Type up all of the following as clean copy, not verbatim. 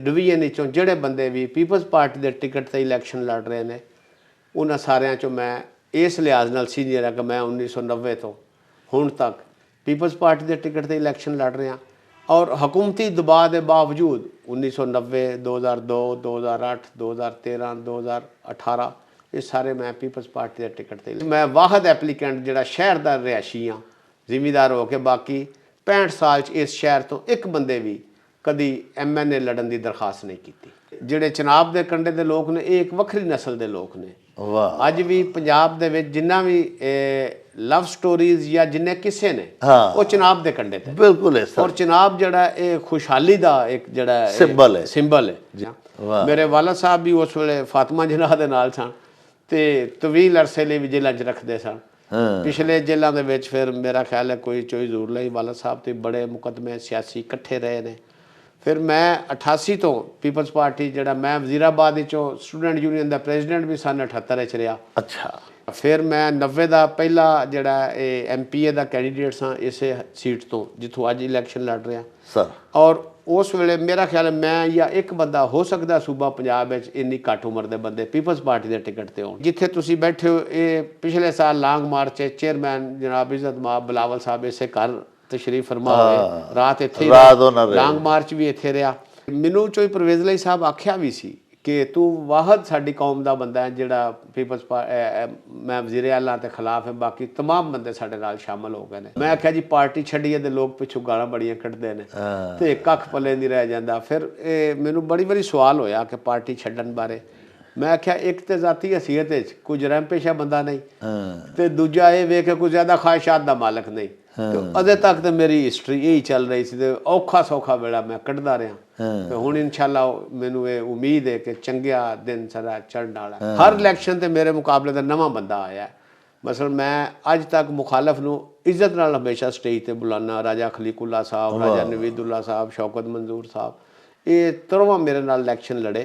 Division चों ਜਿਹੜੇ ਬੰਦੇ ਵੀ ਪੀਪਲਸ ਪਾਰਟੀ ਦੇ ਟਿਕਟ ਤੇ ਇਲੈਕਸ਼ਨ ਲੜ ਰਹੇ ਨੇ ਉਹਨਾਂ ਸਾਰਿਆਂ ਚੋਂ ਮੈਂ ਇਸ ਲਿਹਾਜ਼ ਨਾਲ ਸੀਨੀਅਰ ਹਾਂ ਕਿ ਮੈਂ 1990 ਤੋਂ ਹੁਣ ਤੱਕ ਪੀਪਲਸ ਪਾਰਟੀ ਦੇ ਟਿਕਟ ਤੇ ਇਲੈਕਸ਼ਨ ਲੜ ਰਿਹਾ और हुकूमती दबाव के बावजूद 1990 2002 2008 2013 2018 ये सारे मैं पीपल्स पार्टी के टिकट ते मैं वाहद एप्लीकेंट जोड़ा शहर का रिहायशी हाँ जिमीदार हो के बाकी 65 साल इस शहर तो एक बंदे भी कभी MNA लड़न की दरखास्त नहीं की जोड़े चनाब के कंढे के लोग ने ये एक वक्री नस्ल के लोग ने अज भी पंजाब दे विच जिन्ना भी लव स्टोरीज या जिन्ने किस्से ने वो चनाब के कंढे ते बिल्कुल है और चनाब जड़ा ये खुशहाली का एक जड़ा सिंबल है मेरे वाला साहब भी उस वेले फातिमा जिनाह दे नाल सन ते तवील अरसे लिए भी जेलों च रखते सन पिछले जेलों के विच फिर मेरा ख्याल है कोई चोई जरूर लई वाला साहब तो बड़े मुकदमे सियासी इकट्ठे रहे ने फिर मैं 88 तो पीपल्स पार्टी जड़ा मैं वजीराबाद स्टूडेंट यूनियन का प्रेजिडेंट भी सन 78 रहा अच्छा फिर मैं 90 का पहला जड़ा MPA का कैंडीडेट सा इस सीट तो जिथों अज इलैक्शन लड़ रहा सर और उस वेले मेरा ख्याल है मैं या एक बंदा हो सकता सूबा पंजाब इन्नी घट उम्र के बंदे पीपल्स पार्टी के टिकट ते होण जिथे तुसीं बैठे हो ये पिछले साल लॉन्ग मार्च चेयरमैन जनाब इज्जत माब बिलावल साहब इसे घर तशरीफ फरमा होए रात इत्थे लॉन्ग मार्च भी इत्थे रहा मैनू चोई परवेज़ अली साहब आख्या भी सी कि तू वाहद साडी कौम का बंदा है जिहड़ा पीपल्स मैं वज़ीर आला के खिलाफ है बाकी तमाम बंदे साडे नाल शामिल हो गए ने मैं आख्या जी पार्टी छड्डीए ते लोग पिछों गालां बड़ियां कड्डदे ने ते कख पल्ले नहीं रह जांदा फिर मैनू बड़ी बारी सवाल होया कि पार्टी छड्डण बारे मैं आख्या एक तो जाती हैसीयत कुछ रहम पेशा बंदा नहीं तो दूजा ये वेख कुछ ज़्यादा ख्वाहिशात का मालक नहीं तो अजे तक तो मेरी हिस्टरी यही चल रही सी तो औखा सौखा वेला मैं कढ़दा रहा तो हुण इंशाअल्लाह मैनू ये उम्मीद है कि चंगिया दिन सारा चढ़न वाला हर इलैक्शन ते मेरे मुकाबले का नवा बंदा आया मसलन मैं अज तक मुखालफ नूं इज्जत नाल हमेशा स्टेज ते बुलाना राजा खलीकुल्ला साहब राजा नवीदुल्ला साहब शौकत मंजूर साहब ये तरवा मेरे नाल इलैक्शन लड़े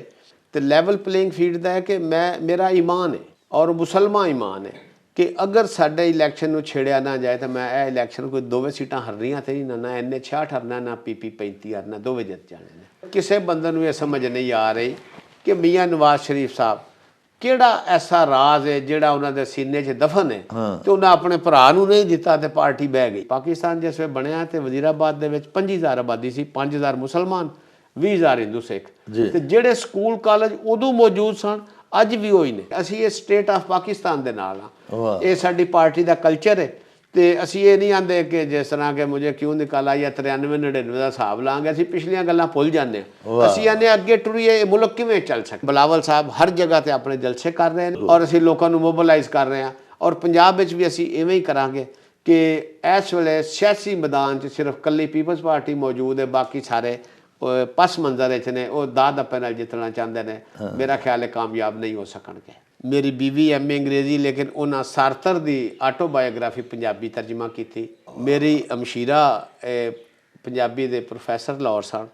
तो लैवल प्लेइंग फील्ड का है कि मैं मेरा ईमान है और मुसलमान ईमान है कि अगर साडे इलैक्शन नूं छेड़िया ना जाए तो मैं इलैक्शन कोई दोवें सीटां हरनियां तो नहीं ना NA 66 हरना ना PP 35 हरना दोवें जित जाने ने किसी बंदे नूं ये समझ नहीं आ रही कि मियाँ नवाज शरीफ साहब किहड़ा ऐसा राज है जिहड़ा उन्हां दे सीने 'च दफन है तो उन्हें अपने भरा नूं नहीं दिता तो पार्टी बह गई पाकिस्तान जिस वे बनया तो वजीराबाद दे विच 25,000 आबादी सी 5,000 मुसलमान 20,000 हिंदू सिख ते जिहड़े स्कूल कॉलेज उदों मौजूद सन अज भी वही ने असी ये स्टेट ऑफ पाकिस्तान के नाल हाँ ये साडी पार्टी का कल्चर है तो असी ये नहीं आते कि जिस तरह के मुझे क्यों निकाला या 93-99 का हिसाब लाँगे असी पिछलियां गल्लां भुल जाने असी आने अगे टुरीए मुल्क किवें चल सके बिलावल साहब हर जगह ते अपने जलसे कर रहे हैं और असी लोगों को मोबिलाइज कर रहे हैं और पंजाब विच भी असी इवें ही करांगे कि इस वेले सियासी मैदान च सिर्फ कल्ली पीपल्स पार्टी मौजूद है बाकी सारे पस मंजर ने वो दा दप्पे नाल जितना चाहते हैं मेरा ख्याल है कामयाब नहीं हो सकणगे मेरी बीवी MA अंग्रेजी लेकिन उन्हें सारतर की ऑटोबायोग्राफी पंजाबी तर्जमा की थी मेरी अमशीरा पंजाबी के प्रोफैसर लाहौर सन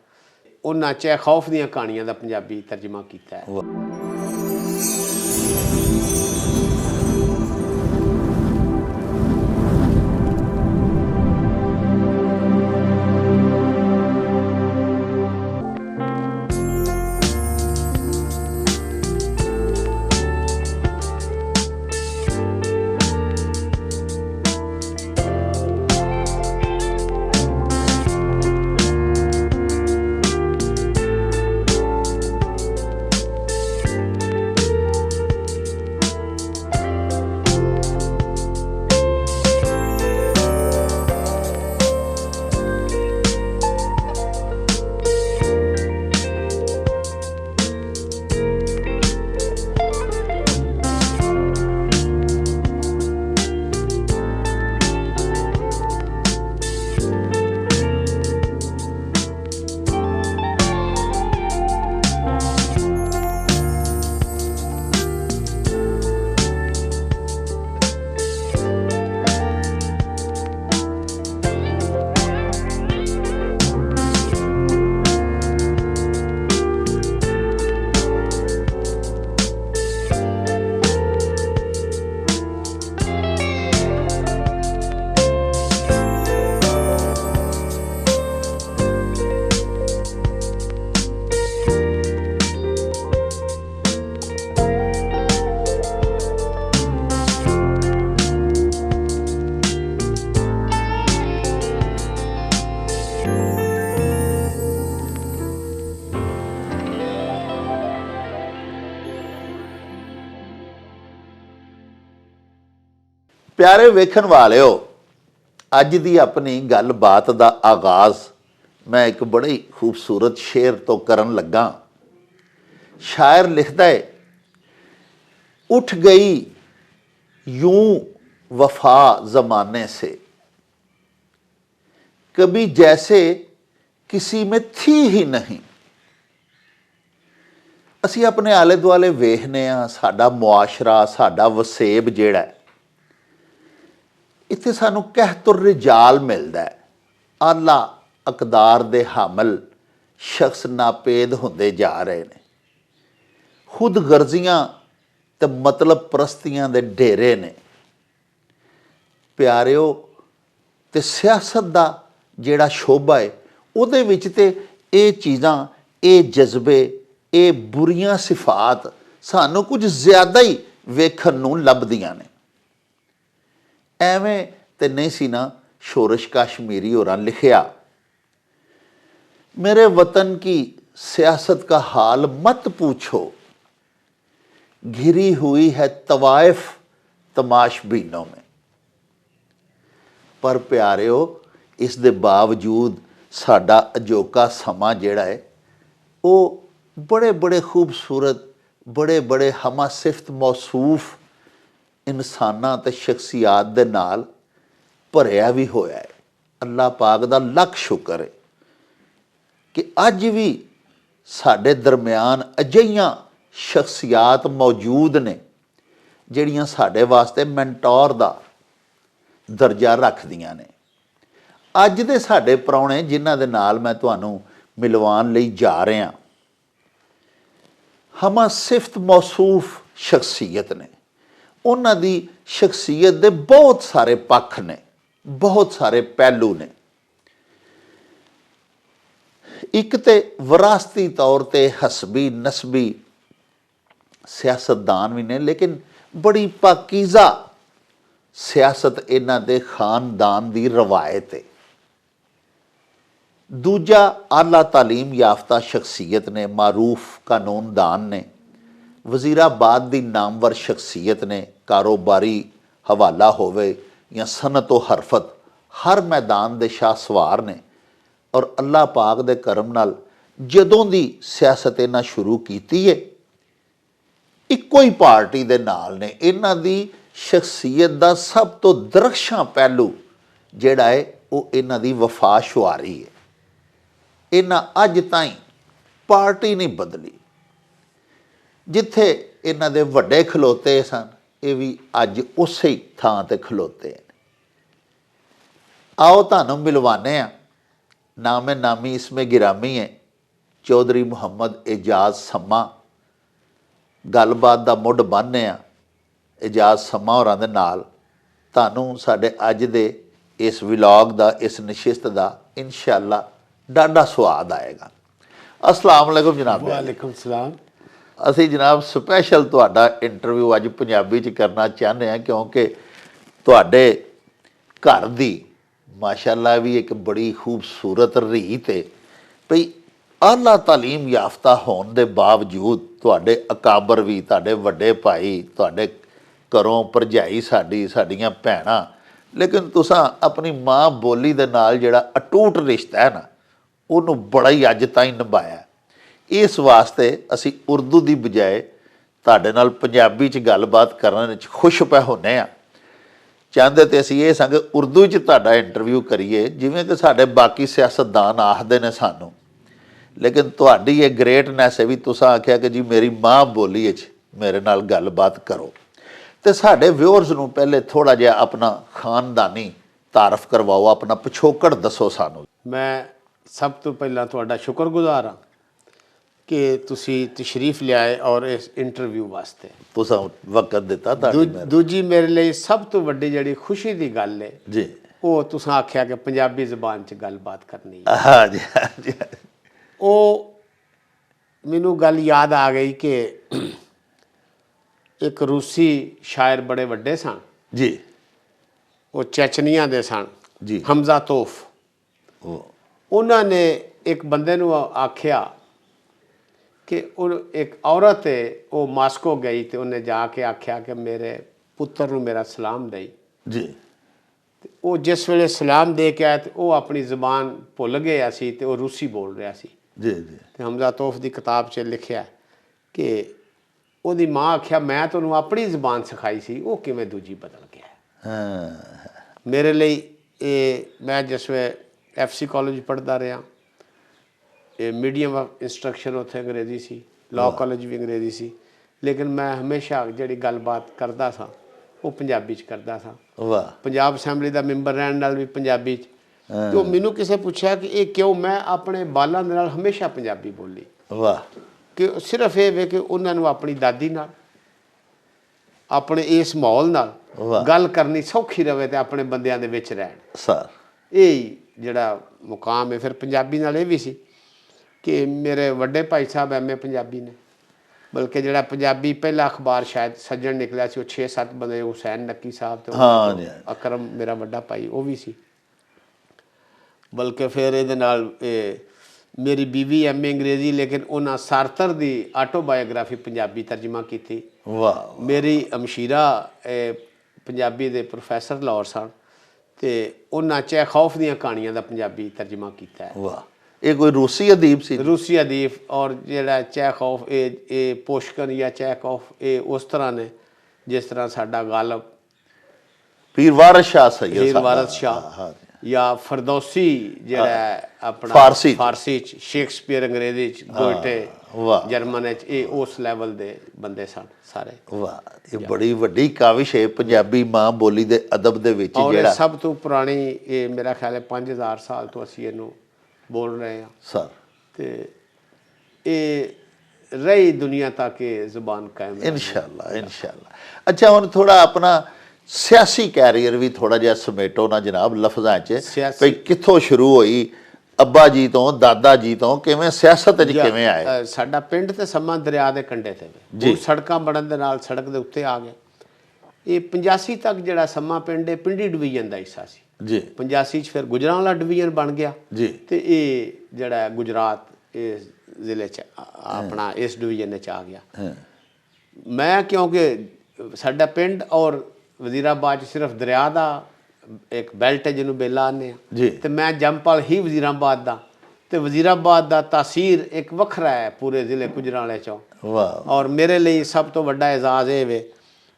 उन्हें चेखौफ दी कहानियां का पंजाबी तर्जमा किया है प्यारे वेखण वालिओ, अज दी अपनी गलबात का आगाज़ मैं एक बड़ी खूबसूरत शेर तो करन लगा। शायर लिखता है, उठ गई यूं वफा ज़माने से, कभी जैसे किसी में थी ही नहीं। ਅਸੀਂ अपने आले दुआले वेखने आ, साडा मुआशरा, साडा वसेब जिहड़ा है, इत्थे सानू कहतुर रिजाल मिलता है। आला अकदार दे हामल शख्स नापेद होंदे जा रहे हैं। खुद गर्जियां ते मतलब परस्तियां दे डेरे ने। प्यारिओ, ते सियासत दा जिहड़ा शोभा है, उहदे विच ते ये चीज़ां, ये जज्बे, ये बुरियां सिफात सानू कुछ ज़्यादा ही वेखण नूं लभदियां ने। एवें ते नहीं सी ना शोरश कश्मीरी होरां लिखिया, मेरे वतन की सियासत का हाल मत पूछो, घिरी हुई है तवाइफ तमाशबीनों में। पर प्यारिओ, इस दे बावजूद साडा अजोका समा जिहड़ा है, वो बड़े बड़े खूबसूरत, बड़े बड़े हमा सिफत मौसूफ इंसानां ते शख्सियात दे नाल भरिया भी होया है। अल्लाह पाक दा लख शुक्र है कि अज भी साडे दरम्यान अजिहियां शख्सियात मौजूद ने जिहड़ियां साडे वास्ते मैंटोर दा दर्जा रखदियां ने। अज दे साडे प्राहुणे जिन्हां दे नाल मैं तुहानूं मिलवान लई जा रहा, हमा सिफत मौसूफ शख्सियत ने। उन्हां दी शख्सियत दे बहुत सारे पक्ष ने, बहुत सारे पहलू ने। एक तो विरासती तौर पर हसबी नसबी सियासतदान भी ने, लेकिन बड़ी पाकीज़ा सियासत इन्हां दे खानदान की रवायत है। दूजा, आला तालीम याफ्ता शख्सियत ने, मारूफ कानूनदान ने, वज़ीराबाद की नामवर शख्सियत ने, कारोबारी हवाला होवे या सनत व हरफत, हर मैदान के शाहसवार ने। और अल्लाह पाक दे करम नाल जदों दी सियासत इन्हां शुरू कीती है, इक्को ही पार्टी दे नाल ने। इन्हां दी शख्सियत दा सब तो दरख्शां पहलू जिहड़ा है वो इन्हां दी वफा शुआरी है। इन्हां अज ताईं पार्टी नहीं बदली। जिथे इन्हां दे वड्डे खलोते सन, ये भी अज उस ही थां ते खलोते हैं। आओ तुहानूं मिलवाने आ, नामे नामी इसमें गिरामी है चौधरी मुहम्मद एजाज सम्मा। गलबात दा मुढ़ बन्नने आ एजाज सम्मा होरां दे नाल। तुहानूं साडे अज दे इस विलॉग दा, इस नशिस्त दा इंशाअल्लाह डाढा स्वाद आएगा। अस्सलाम वालेकुम जनाब। वालेकुम सलाम। असी जनाब स्पैशल तुहाडा इंटरव्यू अज पंजाबी च करना चाहते हैं, क्योंकि तुहाडे घर दी माशाअल्लाह भी एक बड़ी खूबसूरत रीत है भई आला तालीम याफ्ता होने के बावजूद तुहाडे अकाबर भी, तुहाडे वड्डे भाई, तुहाडे घरों भरजाई साडी, साडियां भैणां, लेकिन तुसां अपनी माँ बोली दे नाल जिहड़ा अटूट रिश्ता है ना, उहनूं बड़ा ही अज ताईं निभाया। इस वास्ते असी उर्दू की बजाय तुहाडे नाल पंजाबी च गलबात करने च खुश पै होने आ। चाहते तो असी ये संग उर्दू च तुहाडा इंटरव्यू करिए, जिवें कि साडे बाकी सियासतदान आखदे ने सानूं, लेकिन तुहाडी ये ग्रेटनैस है भी तुसां आख्या कि जी मेरी माँ बोली च मेरे नाल गलबात करो। तो साडे व्यूअर्स नूं पहले थोड़ा जिहा अपना खानदानी तारफ करवाओ, अपना पिछोकड़ दसो सानूं। मैं सब तो पहला तुहाडा शुक्रगुजार हाँ कि तुसी तशरीफ लियाए और इस इंटरव्यू वास्ते तुसां वक्त दिता। दूजी मेरे लिए सब तो वड्डी जिहड़ी खुशी की गल है जी, वो तुसां आख्या कि पंजाबी ज़बान च गलबात करनी है। हाँ जी, हाँ जी। वो मैनू गल याद आ गई कि एक रूसी शायर बड़े वड्डे सन जी, वो चेचनिया दे सन जी। हमजा तोफ। वो उन्होंने एक बंदे नू आख्या कि एक औरत है वो मास्को गई तो उन्हें जाके आख्या कि मेरे पुत्र नू मेरा सलाम दई ਜੀ ਤੇ ਉਹ ਜਿਸ ਵੇਲੇ ਸਲਾਮ ਦੇ ਕੇ ਆਇਆ ਤੇ ਉਹ ਆਪਣੀ ਜ਼ੁਬਾਨ ਭੁੱਲ ਗਿਆ ਸੀ ਤੇ ਉਹ ਰੂਸੀ ਬੋਲ ਰਿਹਾ ਸੀ। ਜੀ ਜੀ ਤੇ ਹਮਜ਼ਾ ਤੋਫ ਦੀ ਕਿਤਾਬ 'ਚ ਲਿਖਿਆ ਕਿ ਉਹਦੀ ਮਾਂ ਆਖਿਆ ਮੈਂ ਤੁਹਾਨੂੰ ਆਪਣੀ ਜ਼ੁਬਾਨ ਸਿਖਾਈ ਸੀ, ਉਹ ਕਿਵੇਂ ਦੂਜੀ ਬਦਲ ਗਿਆ। ਹਾਂ ਮੇਰੇ ਲਈ ਇਹ ਮੈਂ ਜਿਸ ਵੇ FC ਕਾਲਜ ਪੜ੍ਹਦਾ ਰਿਹਾ, ਇਹ ਮੀਡੀਅਮ ਆਫ ਇੰਸਟਰਕਸ਼ਨ ਉੱਥੇ ਅੰਗਰੇਜ਼ੀ ਸੀ, ਲਾਅ ਕਾਲਜ ਵੀ ਅੰਗਰੇਜ਼ੀ ਸੀ, ਲੇਕਿਨ ਮੈਂ ਹਮੇਸ਼ਾ ਜਿਹੜੀ ਗੱਲਬਾਤ ਕਰਦਾ ਸਾਂ ਉਹ ਪੰਜਾਬੀ 'ਚ ਕਰਦਾ ਸਾਂ। ਵਾਹ ਪੰਜਾਬ ਅਸੈਂਬਲੀ ਦਾ ਮੈਂਬਰ ਰਹਿਣ ਨਾਲ ਵੀ ਪੰਜਾਬੀ 'ਚ। ਤੇ ਉਹ ਮੈਨੂੰ ਕਿਸੇ ਪੁੱਛਿਆ ਕਿ ਇਹ ਕਿਉਂ, ਮੈਂ ਆਪਣੇ ਬਾਲਾਂ ਦੇ ਨਾਲ ਹਮੇਸ਼ਾ ਪੰਜਾਬੀ ਬੋਲੀ। ਵਾਹ ਕਿ ਸਿਰਫ ਇਹ ਵੇ ਕਿ ਉਹਨਾਂ ਨੂੰ ਆਪਣੀ ਦਾਦੀ ਨਾਲ ਆਪਣੇ ਇਸ ਮਾਹੌਲ ਨਾਲ ਗੱਲ ਕਰਨੀ ਸੌਖੀ ਰਵੇ ਤੇ ਆਪਣੇ ਬੰਦਿਆਂ ਦੇ ਵਿੱਚ ਰਹਿਣ। ਸਰ ਇਹ ਜਿਹੜਾ ਮੁਕਾਮ ਹੈ। ਫਿਰ ਪੰਜਾਬੀ ਨਾਲ ਇਹ ਵੀ ਸੀ ਕਿ ਮੇਰੇ ਵੱਡੇ ਭਾਈ ਸਾਹਿਬ MA ਪੰਜਾਬੀ ਨੇ, ਬਲਕਿ ਜਿਹੜਾ ਪੰਜਾਬੀ ਪਹਿਲਾ ਅਖਬਾਰ ਸ਼ਾਇਦ ਸੱਜਣ ਨਿਕਲਿਆ ਸੀ ਉਹ 6-7 ਬੰਦੇ, ਹੁਸੈਨ ਨੱਕੀ ਸਾਹਿਬ ਤੇ ਅਕਰਮ ਮੇਰਾ ਵੱਡਾ ਭਾਈ ਉਹ ਵੀ ਸੀ। ਬਲਕਿ ਫਿਰ ਇਹਦੇ ਨਾਲ ਮੇਰੀ ਬੀਵੀ MA ਅੰਗਰੇਜ਼ੀ, ਲੇਕਿਨ ਉਹਨਾਂ ਸਾਰਤਰ ਦੀ ਆਟੋਬਾਇਓਗ੍ਰਾਫੀ ਪੰਜਾਬੀ ਤਰਜਮਾ ਕੀਤੀ। ਵਾਹ ਮੇਰੀ ਅਮਸ਼ੀਰਾ ਪੰਜਾਬੀ ਦੇ ਪ੍ਰੋਫੈਸਰ ਲਾਹੌਰ ਸਨ ਤੇ ਉਹਨਾਂ ਚੈਖੌਫ ਦੀਆਂ ਕਹਾਣੀਆਂ ਦਾ ਪੰਜਾਬੀ ਤਰਜਮਾ ਕੀਤਾ ਹੈ। ਵਾਹ ਇਹ ਕੋਈ ਰੂਸੀ ਅਦੀਬ ਸੀ? ਰੂਸੀ ਅਦੀਬ। ਔਰ ਜਿਹੜਾ ਚੈਖੌਫ ਇਹ ਪੁਸ਼ਕਿਨ ਜਾਂ ਚੈਖੌਫ ਇਹ ਉਸ ਤਰ੍ਹਾਂ ਨੇ ਜਿਸ ਤਰ੍ਹਾਂ ਸਾਡਾ ਗਾਲਬ ਪੀਰ ਵਾਰਿਸ ਸ਼ਾਹ ਸੈਯਦ ਪੀਰ ਵਾਰਿਸ ਸ਼ਾਹ ਜਾਂ ਫਰਦੌਸੀ ਜਿਹੜਾ ਆਪਣਾ ਫਾਰਸੀ 'ਚ, ਸ਼ੇਕਸਪੀਅਰ ਅੰਗਰੇਜ਼ੀ 'ਚ, ਗੋਇਟੇ ਜਰਮਨ 'ਚ, ਇਹ ਉਸ ਲੈਵਲ ਦੇ ਬੰਦੇ ਸਨ ਸਾਰੇ। ਵਾਹ ਇਹ ਬੜੀ ਵੱਡੀ ਕਾਵਿਸ਼ ਹੈ ਪੰਜਾਬੀ ਮਾਂ ਬੋਲੀ ਦੇ ਅਦਬ ਦੇ ਵਿੱਚ। ਜਿਹੜਾ ਸਭ ਤੋਂ ਪੁਰਾਣੀ ਇਹ ਮੇਰਾ ਖਿਆਲ ਹੈ 5000 ਸਾਲ ਤੋਂ ਅਸੀਂ ਇਹਨੂੰ ਬੋਲ ਰਹੇ ਹਾਂ ਸਰ, ਤੇ ਇਹ ਰਹੀ ਦੁਨੀਆ ਤੱਕ ਇਹ ਜ਼ੁਬਾਨ ਕਾਇਮ ਇਨਸ਼ਾਅੱਲਾ ਇਨਸ਼ਾਅੱਲਾ। ਅੱਛਾ ਹੁਣ ਥੋੜਾ ਆਪਣਾ ਸਿਆਸੀ ਕੈਰੀਅਰ ਵੀ ਥੋੜਾ ਜਿਹਾ ਸਮੇਟੋ ਨਾ ਜਨਾਬ ਲਫ਼ਜ਼ਾਂ 'ਚ, ਭਈ ਕਿੱਥੋਂ ਸ਼ੁਰੂ ਹੋਈ, ਅੱਬਾ ਜੀ ਤੋਂ ਦਾਦਾ ਜੀ ਤੋਂ ਕਿਵੇਂ ਸਿਆਸਤ 'ਚ ਕਿਵੇਂ ਆਏ? ਸਾਡਾ ਪਿੰਡ ਤੇ ਸਮਾਂ ਦਰਿਆ ਦੇ ਕੰਢੇ ਤੇ ਸੜਕਾਂ ਬਣਨ ਦੇ ਨਾਲ ਸੜਕ ਦੇ ਉੱਤੇ ਆ ਗਏ। ਇਹ 85 ਤੱਕ ਜਿਹੜਾ ਸਮਾਂ ਪਿੰਡ ਹੈ ਪਿੰਡੀ ਡਿਵੀਜ਼ਨ ਦਾ ਹਿੱਸਾ ਸੀ ਜੀ। 85 'ਚ ਫਿਰ ਗੁਜਰਾਂਵਾਲਾ ਡਿਵੀਜ਼ਨ ਬਣ ਗਿਆ ਜੀ ਤੇ ਇਹ ਜਿਹੜਾ ਗੁਜਰਾਤ ਇਸ ਜ਼ਿਲ੍ਹੇ 'ਚ ਆਪਣਾ ਇਸ ਡਿਵੀਜ਼ਨ 'ਚ ਆ ਗਿਆ। ਮੈਂ ਕਿਉਂਕਿ ਸਾਡਾ ਪਿੰਡ ਔਰ ਵਜ਼ੀਰਾਬਾਦ 'ਚ ਸਿਰਫ ਦਰਿਆ ਦਾ ਇੱਕ ਬੈਲਟ ਹੈ ਜਿਹਨੂੰ ਬੇਲਾ ਆਉਂਦੇ ਆ, ਤੇ ਮੈਂ ਜੰਮਪਲ ਹੀ ਵਜ਼ੀਰਾਬਾਦ ਦਾ, ਤੇ ਵਜ਼ੀਰਾਬਾਦ ਦਾ ਤਾਸੀਰ ਇੱਕ ਵੱਖਰਾ ਹੈ ਪੂਰੇ ਜ਼ਿਲ੍ਹੇ ਗੁਜਰਾਂਵਾਲੇ 'ਚੋਂ। ਔਰ ਮੇਰੇ ਲਈ ਸਭ ਤੋਂ ਵੱਡਾ ਇਜ਼ਾਜ਼ ਇਹ ਵੇ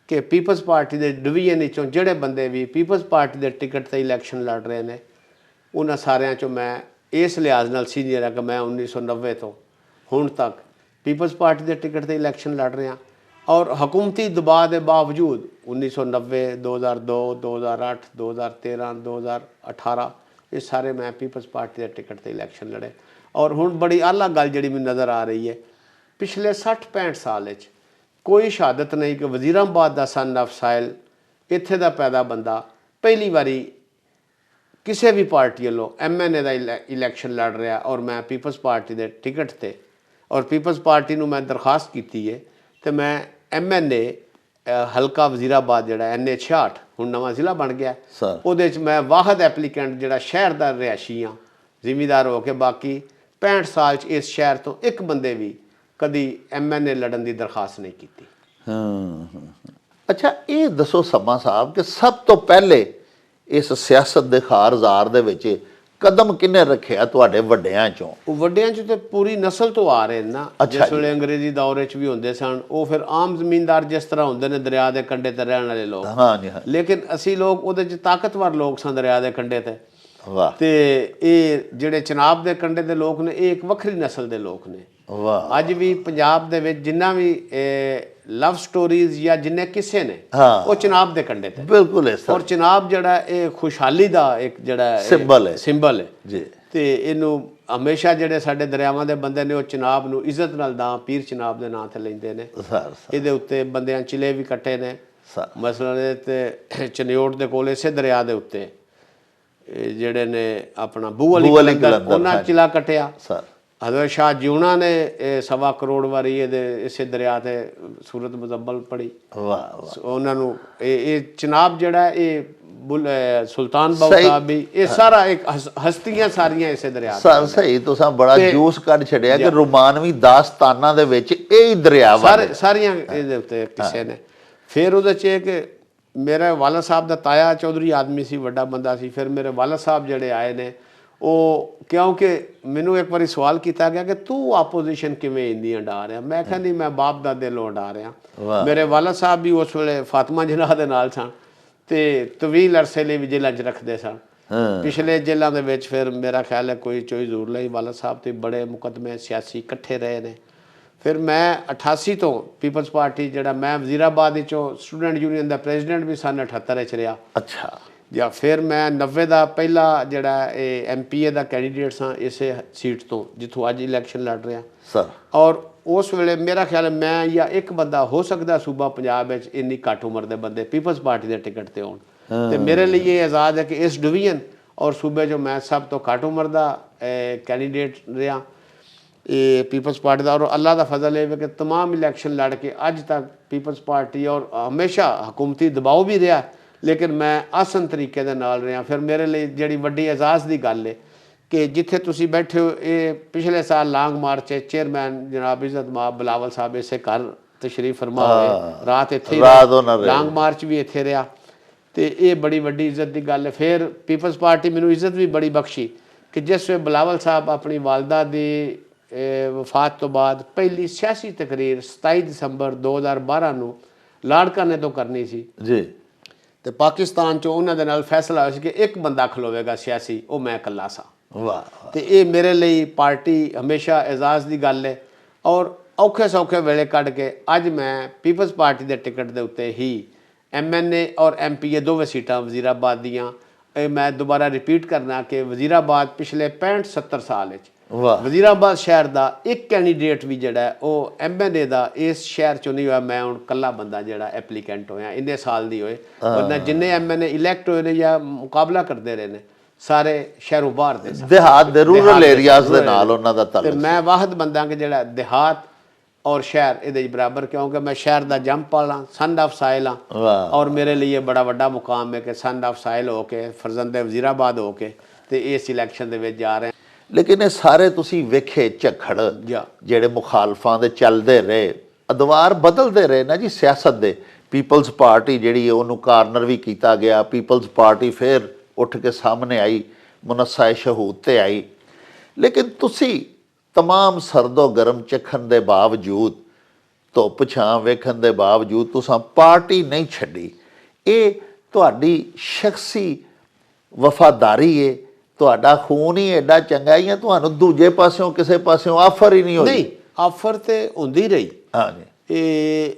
ਕਿ ਪੀਪਲਸ ਪਾਰਟੀ ਦੇ ਡਿਵੀਜ਼ਨ ਵਿੱਚੋਂ ਜਿਹੜੇ ਬੰਦੇ ਵੀ ਪੀਪਲਸ ਪਾਰਟੀ ਦੇ ਟਿਕਟ 'ਤੇ ਇਲੈਕਸ਼ਨ ਲੜ ਰਹੇ ਨੇ ਉਹਨਾਂ ਸਾਰਿਆਂ 'ਚੋਂ ਮੈਂ ਇਸ ਲਿਹਾਜ਼ ਨਾਲ ਸੀਨੀਅਰ ਹਾਂ ਕਿ ਮੈਂ 1990 ਤੋਂ ਹੁਣ ਤੱਕ ਪੀਪਲਸ ਪਾਰਟੀ ਦੇ ਟਿਕਟ 'ਤੇ ਇਲੈਕਸ਼ਨ ਲੜ ਰਿਹਾ। ਔਰ ਹਕੂਮਤੀ ਦਬਾਅ ਦੇ ਬਾਵਜੂਦ 1990, 2002, 2008, 2013, 2018 ਇਹ ਸਾਰੇ ਮੈਂ ਪੀਪਲਸ ਪਾਰਟੀ ਦੇ ਟਿਕਟ 'ਤੇ ਇਲੈਕਸ਼ਨ ਲੜੇ। ਔਰ ਹੁਣ ਬੜੀ ਆਲਾ ਗੱਲ ਜਿਹੜੀ ਮੈਨੂੰ ਨਜ਼ਰ ਆ ਰਹੀ ਹੈ, ਪਿਛਲੇ 60-65 ਸਾਲ ਵਿੱਚ ਕੋਈ ਸ਼ਹਾਦਤ ਨਹੀਂ ਕਿ ਵਜ਼ੀਰਾਬਾਦ ਦਾ ਸਨ ਆਫ ਸਾਇਲ ਇੱਥੇ ਦਾ ਪੈਦਾ ਬੰਦਾ ਪਹਿਲੀ ਵਾਰੀ ਕਿਸੇ ਵੀ ਪਾਰਟੀ ਵੱਲੋਂ MNA ਦਾ ਇਲੈਕਸ਼ਨ ਲੜ ਰਿਹਾ ਔਰ ਮੈਂ ਪੀਪਲਸ ਪਾਰਟੀ ਦੇ ਟਿਕਟ 'ਤੇ। ਔਰ ਪੀਪਲਸ ਪਾਰਟੀ ਨੂੰ ਮੈਂ ਦਰਖਾਸਤ ਕੀਤੀ ਹੈ ਤੇ ਮੈਂ MNA ਹਲਕਾ ਵਜ਼ੀਰਾਬਾਦ ਜਿਹੜਾ NA 66 ਹੁਣ ਨਵਾਂ ਜ਼ਿਲ੍ਹਾ ਬਣ ਗਿਆ, ਉਹਦੇ 'ਚ ਮੈਂ ਵਾਹਦ ਐਪਲੀਕੈਂਟ ਜਿਹੜਾ ਸ਼ਹਿਰ ਦਾ ਰਿਹਾਇਸ਼ੀ ਹਾਂ, ਜ਼ਿਮੀਦਾਰ ਹੋ ਕੇ, ਬਾਕੀ 65 ਸਾਲ 'ਚ ਇਸ ਸ਼ਹਿਰ ਤੋਂ ਇੱਕ ਬੰਦੇ ਵੀ ਕਦੀ MNA ਲੜਨ ਦੀ ਦਰਖਾਸਤ ਨਹੀਂ ਕੀਤੀ। ਅੱਛਾ ਇਹ ਦੱਸੋ ਸਮਾਂ ਸਾਹਿਬ ਕਿ ਸਭ ਤੋਂ ਪਹਿਲੇ ਇਸ ਸਿਆਸਤ ਦੇ ਖਾਰਜ਼ਾਰ ਦੇ ਵਿੱਚ ਕਦਮ ਕਿੰਨੇ ਰੱਖਿਆ ਤੁਹਾਡੇ ਵੱਡਿਆਂ 'ਚੋਂ? ਉਹ ਵੱਡਿਆਂ 'ਚ ਤੇ ਪੂਰੀ ਨਸਲ ਤੋਂ ਆ ਰਹੇ ਨਾ। ਜਿਸ ਵੇਲੇ ਅੰਗਰੇਜ਼ੀ ਦੌਰੇ 'ਚ ਵੀ ਹੁੰਦੇ ਸਨ ਉਹ ਫਿਰ ਆਮ ਜ਼ਮੀਨਦਾਰ ਜਿਸ ਤਰ੍ਹਾਂ ਹੁੰਦੇ ਨੇ ਦਰਿਆ ਦੇ ਕੰਢੇ ਤੇ ਰਹਿਣ ਵਾਲੇ ਲੋਕ, ਲੇਕਿਨ ਅਸੀਂ ਲੋਕ ਉਹਦੇ 'ਚ ਤਾਕਤਵਰ ਲੋਕ ਸਨ ਦਰਿਆ ਦੇ ਕੰਢੇ ਤੇ। ਤੇ ਇਹ ਜਿਹੜੇ ਚਨਾਬ ਦੇ ਕੰਢੇ ਦੇ ਲੋਕ ਨੇ ਇਹ ਇੱਕ ਵੱਖਰੀ ਨਸਲ ਦੇ ਲੋਕ ਨੇ। ਅੱਜ ਵੀ ਪੰਜਾਬ ਦੇ ਵਿੱਚ ਜਿੰਨਾ ਵੀ ਲਵ ਸਟੋਰੀਜ਼ ਜਾਂ ਜਿੰਨੇ ਕਿਸੇ ਨੇ ਉਹ ਚਨਾਬ ਦੇ ਕੰਢੇ ਤੇ ਬਿਲਕੁਲ ਹੈ। ਔਰ ਚਨਾਬ ਜਿਹੜਾ ਇਹ ਖੁਸ਼ਹਾਲੀ ਦਾ ਇੱਕ ਜਿਹੜਾ ਸਿੰਬਲ ਹੈ ਜੀ। ਤੇ ਇਹਨੂੰ ਹਮੇਸ਼ਾ ਜਿਹੜੇ ਸਾਡੇ ਦਰਿਆਵਾਂ ਦੇ ਬੰਦੇ ਨੇ ਉਹ ਚਨਾਬ ਨੂੰ ਇੱਜ਼ਤ ਨਾਲ ਦਾਂ ਪੀਰ ਚਨਾਬ ਦੇ ਨਾਂ ਤੇ ਲੈਂਦੇ ਨੇ। ਇਹਦੇ ਉੱਤੇ ਬੰਦਿਆਂ ਚਿਲੇ ਵੀ ਕੱਟੇ ਨੇ, ਮਸਲਨ ਤੇ ਚਨਿਓਟ ਦੇ ਕੋਲ ਇਸੇ ਦਰਿਆ ਦੇ ਉੱਤੇ ਜਿਹੜੇ ਨੇ ਆਪਣਾ ਬੂਹ ਅਲੀ ਕਲੰਦਰ ਉਹਨਾਂ ਚਿਲਾ ਕੱਟਿਆ। ਹਜ਼ਰਤ ਸ਼ਾਹ ਜਿਉਣਾ ਨੇ 1.25 ਕਰੋੜ ਵਾਰੀ ਇਹਦੇ ਇਸੇ ਦਰਿਆ ਤੇ ਸੂਰਤ ਮੁਜ਼ੱਬਲ ਪੜੀ। ਉਹਨਾਂ ਨੂੰ ਇਹ ਚਨਾਬ ਜਿਹੜਾ ਇਹ ਸੁਲਤਾਨ ਬਾਹੂ ਸਾਹਿਬ ਵੀ ਇਹ ਸਾਰਾ ਇੱਕ ਹਸਤੀਆਂ ਸਾਰੀਆਂ ਇਸੇ ਦਰਿਆ ਤੇ। ਸਹੀ ਤੁਸੀਂ ਬੜਾ ਜੂਸ ਕੱਢ ਛੱਡਿਆ ਕਿ ਰੋਮਾਨਵੀ ਦਾਸਤਾਨਾਂ ਦੇ ਵਿੱਚ ਇਹ ਹੀ ਦਰਿਆ ਸਾਰੀਆਂ ਇਹਦੇ ਉੱਤੇ ਕਿਸੇ ਨੇ। ਫਿਰ ਉਹਦੇ 'ਚ ਇਹ ਕਿ ਮੇਰੇ ਵਾਲਾ ਸਾਹਿਬ ਦਾ ਤਾਇਆ ਚੌਧਰੀ ਆਦਮੀ ਸੀ, ਵੱਡਾ ਬੰਦਾ ਸੀ। ਫਿਰ ਮੇਰੇ ਵਾਲਾ ਸਾਹਿਬ ਜਿਹੜੇ ਆਏ ਨੇ ਉਹ, ਕਿਉਂਕਿ ਮੈਨੂੰ ਇੱਕ ਵਾਰੀ ਸਵਾਲ ਕੀਤਾ ਗਿਆ ਕਿ ਤੂੰ ਆਪੋਜੀਸ਼ਨ ਕਿਵੇਂ ਇੰਨੀ ਹੰਡਾ ਰਿਹਾ, ਮੈਂ ਕਿਹਾ ਨਹੀਂ, ਮੈਂ ਬਾਪ ਦਾਦੇ ਨੂੰ ਹੰਡਾ ਰਿਹਾ। ਮੇਰੇ ਵਾਲਾ ਸਾਹਿਬ ਵੀ ਉਸ ਵੇਲੇ ਫਾਤਿਮਾ ਜਿਨਾਹ ਦੇ ਨਾਲ ਸਨ ਤੇ ਤਵੀਲ ਅਰਸੇ ਲਈ ਵੀ ਜੇਲ੍ਹਾਂ 'ਚ ਰੱਖਦੇ ਸਨ। ਪਿਛਲੇ ਜੇਲ੍ਹਾਂ ਦੇ ਵਿੱਚ ਫਿਰ ਮੇਰਾ ਖਿਆਲ ਹੈ ਕੋਈ ਚੋਈ ਜ਼ਰੂਰ ਲਈ ਵਾਲਾ ਸਾਹਿਬ ਤੇ ਬੜੇ ਮੁਕੱਦਮੇ ਸਿਆਸੀ ਇਕੱਠੇ ਰਹੇ ਨੇ। ਫਿਰ ਮੈਂ 88 ਤੋਂ ਪੀਪਲਸ ਪਾਰਟੀ, ਜਿਹੜਾ ਮੈਂ ਵਜ਼ੀਰਾਬਾਦ ਵਿੱਚੋਂ ਸਟੂਡੈਂਟ ਯੂਨੀਅਨ ਦਾ ਪ੍ਰੈਜ਼ੀਡੈਂਟ ਵੀ ਸਨ 78 ਵਿੱਚ ਰਿਹਾ। ਅੱਛਾ। ਜਾਂ ਫਿਰ ਮੈਂ 90 ਦਾ ਪਹਿਲਾ ਜਿਹੜਾ ਇਹ MPA ਦਾ ਕੈਂਡੀਡੇਟ ਸਾਂ ਇਸੇ ਸੀਟ ਤੋਂ ਜਿੱਥੋਂ ਅੱਜ ਇਲੈਕਸ਼ਨ ਲੜ ਰਿਹਾ ਸਰ। ਔਰ ਉਸ ਵੇਲੇ ਮੇਰਾ ਖਿਆਲ ਹੈ ਮੈਂ ਜਾਂ ਇੱਕ ਬੰਦਾ ਹੋ ਸਕਦਾ ਸੂਬਾ ਪੰਜਾਬ ਵਿੱਚ ਇੰਨੀ ਘੱਟ ਉਮਰ ਦੇ ਬੰਦੇ ਪੀਪਲਸ ਪਾਰਟੀ ਦੇ ਟਿਕਟ ਤੇ ਹੋਣ। ਤੇ ਮੇਰੇ ਲਈ ਇਹ ਆਜ਼ਾਦ ਹੈ ਕਿ ਇਸ ਡਿਵੀਜ਼ਨ ਔਰ ਸੂਬੇ 'ਚੋਂ ਮੈਂ ਸਭ ਤੋਂ ਘੱਟ ਉਮਰ ਦਾ ਕੈਂਡੀਡੇਟ ਰਿਹਾ ਇਹ ਪੀਪਲਸ ਪਾਰਟੀ ਦਾ। ਔਰ ਅੱਲਾ ਦਾ ਫਜ਼ਲ ਹੈ ਕਿ ਤਮਾਮ ਇਲੈਕਸ਼ਨ ਲੜ ਕੇ ਅੱਜ ਤੱਕ ਪੀਪਲਸ ਪਾਰਟੀ ਔਰ ਹਮੇਸ਼ਾ ਹਕੂਮਤੀ ਦਬਾਅ ਵੀ ਰਿਹਾ, ਲੇਕਿਨ ਮੈਂ ਆਸਨ ਤਰੀਕੇ ਦੇ ਨਾਲ ਰਿਹਾ। ਫਿਰ ਮੇਰੇ ਲਈ ਜਿਹੜੀ ਵੱਡੀ ਇਜਾਜ਼ ਦੀ ਗੱਲ ਹੈ ਕਿ ਜਿੱਥੇ ਤੁਸੀਂ ਬੈਠੇ ਹੋ, ਇਹ ਪਿਛਲੇ ਸਾਲ ਲਾਂਗ ਮਾਰਚ ਚੇਅਰਮੈਨ ਜਨਾਬ ਇੱਜ਼ਤ ਮਾਬ ਬਿਲਾਵਲ ਸਾਹਿਬ ਇਸੇ ਘਰ ਤਸ਼ਰੀਫ ਫਰਮਾ ਹੋਏ, ਰਾਤ ਇੱਥੇ ਲਾਂਗ ਮਾਰਚ ਵੀ ਇੱਥੇ ਰਿਹਾ ਤੇ ਇਹ ਬੜੀ ਵੱਡੀ ਇੱਜ਼ਤ ਦੀ ਗੱਲ ਹੈ। ਫਿਰ ਪੀਪਲਸ ਪਾਰਟੀ ਮੈਨੂੰ ਇੱਜ਼ਤ ਵੀ ਬੜੀ ਬਖਸ਼ੀ ਕਿ ਜਿਸ ਵੇ ਬਿਲਾਵਲ ਸਾਹਿਬ ਆਪਣੀ ਵਾਲਦਾ ਦੀ ਵਫਾਤ ਤੋਂ ਬਾਅਦ ਪਹਿਲੀ ਸਿਆਸੀ ਤਕਰੀਰ 27 ਦਸੰਬਰ 2012 ਨੂੰ ਲਾੜਕਾਨੇ ਤੋਂ ਕਰਨੀ ਸੀ ਜੀ, ਤੇ ਪਾਕਿਸਤਾਨ 'ਚੋਂ ਉਹਨਾਂ ਦੇ ਨਾਲ ਫੈਸਲਾ ਹੋਇਆ ਸੀ ਕਿ ਇੱਕ ਬੰਦਾ ਖਲੋਵੇਗਾ ਸਿਆਸੀ, ਉਹ ਮੈਂ ਇਕੱਲਾ ਸਾਂ। ਵਾਹ। ਤੇ ਇਹ ਮੇਰੇ ਲਈ ਪਾਰਟੀ ਹਮੇਸ਼ਾ ਇਜਾਜ਼ ਦੀ ਗੱਲ ਹੈ। ਔਰ ਔਖੇ ਸੌਖੇ ਵੇਲੇ ਕੱਢ ਕੇ ਅੱਜ ਮੈਂ ਪੀਪਲਸ ਪਾਰਟੀ ਦੇ ਟਿਕਟ ਦੇ ਉੱਤੇ ਹੀ MNA ਔਰ MPA ਦੋਵੇਂ ਸੀਟਾਂ ਵਜ਼ੀਰਾਬਾਦ ਦੀਆਂ, ਇਹ ਮੈਂ ਦੁਬਾਰਾ ਰਿਪੀਟ ਕਰਨਾ ਕਿ ਵਜ਼ੀਰਾਬਾਦ ਪਿਛਲੇ 65-70 ਸਾਲ ਵਿੱਚ ਵਜ਼ੀਰਾਬਾਦ ਸ਼ਹਿਰ ਦਾ ਇੱਕ ਕੈਂਡੀਡੇਟ ਵੀ ਜਿਹੜਾ ਉਹ MNA ਦਾ ਇਸ ਸ਼ਹਿਰ 'ਚੋਂ ਨਹੀਂ ਹੋਇਆ। ਮੈਂ ਹੁਣ ਇਕੱਲਾ ਬੰਦਾ ਜਿਹੜਾ ਐਪਲੀਕੈਂਟ ਹੋਇਆ ਇੰਨੇ ਸਾਲ ਦੀ ਹੋਏ, ਵਰਨਾ ਜਿੰਨੇ MNA ਇਲੈਕਟ ਹੋਏ ਨੇ ਜਾਂ ਮੁਕਾਬਲਾ ਕਰਦੇ ਰਹੇ ਨੇ ਸਾਰੇ ਸ਼ਹਿਰੋਂ ਬਾਹਰ ਦੇ ਸਨ, ਦਿਹਾਤ ਦੇ ਰੂਰਲ ਏਰੀਆਜ਼ ਦੇ ਨਾਲ ਉਹਨਾਂ ਦਾ ਤਾਲੁਕ। ਤੇ ਮੈਂ ਵਾਹਦ ਬੰਦਾ ਕਿ ਜਿਹੜਾ ਦਿਹਾਤ ਔਰ ਸ਼ਹਿਰ ਇਹਦੇ ਬਰਾਬਰ, ਕਿਉਂਕਿ ਮੈਂ ਸ਼ਹਿਰ ਦਾ ਜੰਪ ਵਾਲਾ ਸਨ ਆਫ ਸਾਇਲ ਹਾਂ। ਔਰ ਮੇਰੇ ਲਈ ਇਹ ਬੜਾ ਵੱਡਾ ਮੁਕਾਮ ਹੈ ਕਿ ਸਨ ਆਫ ਸਾਇਲ ਹੋ ਕੇ ਫਰਜ਼ੰਦ ਵਜ਼ੀਰਾਬਾਦ ਹੋ ਕੇ ਤੇ ਇਸ ਇਲੈਕਸ਼ਨ ਦੇ ਵਿੱਚ ਜਾ ਰਹੇ। ਲੇਕਿਨ ਇਹ ਸਾਰੇ ਤੁਸੀਂ ਵੇਖੇ ਝੱਖੜ ਜਿਹੜੇ ਮੁਖਾਲਫਾਂ ਦੇ ਚੱਲਦੇ ਰਹੇ, ਅਦਵਾਰ ਬਦਲਦੇ ਰਹੇ ਨਾ ਜੀ ਸਿਆਸਤ ਦੇ। ਪੀਪਲਸ ਪਾਰਟੀ ਜਿਹੜੀ ਉਹਨੂੰ ਕਾਰਨਰ ਵੀ ਕੀਤਾ ਗਿਆ, ਪੀਪਲਸ ਪਾਰਟੀ ਫਿਰ ਉੱਠ ਕੇ ਸਾਹਮਣੇ ਆਈ, ਮੁਨੱਸਾ ਸ਼ਹੂਦ ਤੇ ਆਈ। ਲੇਕਿਨ ਤੁਸੀਂ ਤਮਾਮ ਸਰਦੋ ਗਰਮ ਚੱਖਣ ਦੇ ਬਾਵਜੂਦ, ਧੁੱਪ ਛਾਂ ਵੇਖਣ ਦੇ ਬਾਵਜੂਦ ਤੁਸੀਂ ਪਾਰਟੀ ਨਹੀਂ ਛੱਡੀ। ਇਹ ਤੁਹਾਡੀ ਸ਼ਖਸੀ ਵਫਾਦਾਰੀ ਹੈ, ਤੁਹਾਡਾ ਖੂਨ ਹੀ ਐਡਾ ਚੰਗਾ ਜਾਂ ਤੁਹਾਨੂੰ ਦੂਜੇ ਪਾਸਿਓਂ ਕਿਸੇ ਪਾਸਿਓਂ ਆਫਰ ਹੀ ਨਹੀਂ ਹੋਈ? ਨਹੀਂ, ਆਫਰ ਤੇ ਹੁੰਦੀ ਰਹੀ। ਹਾਂਜੀ। ਇਹ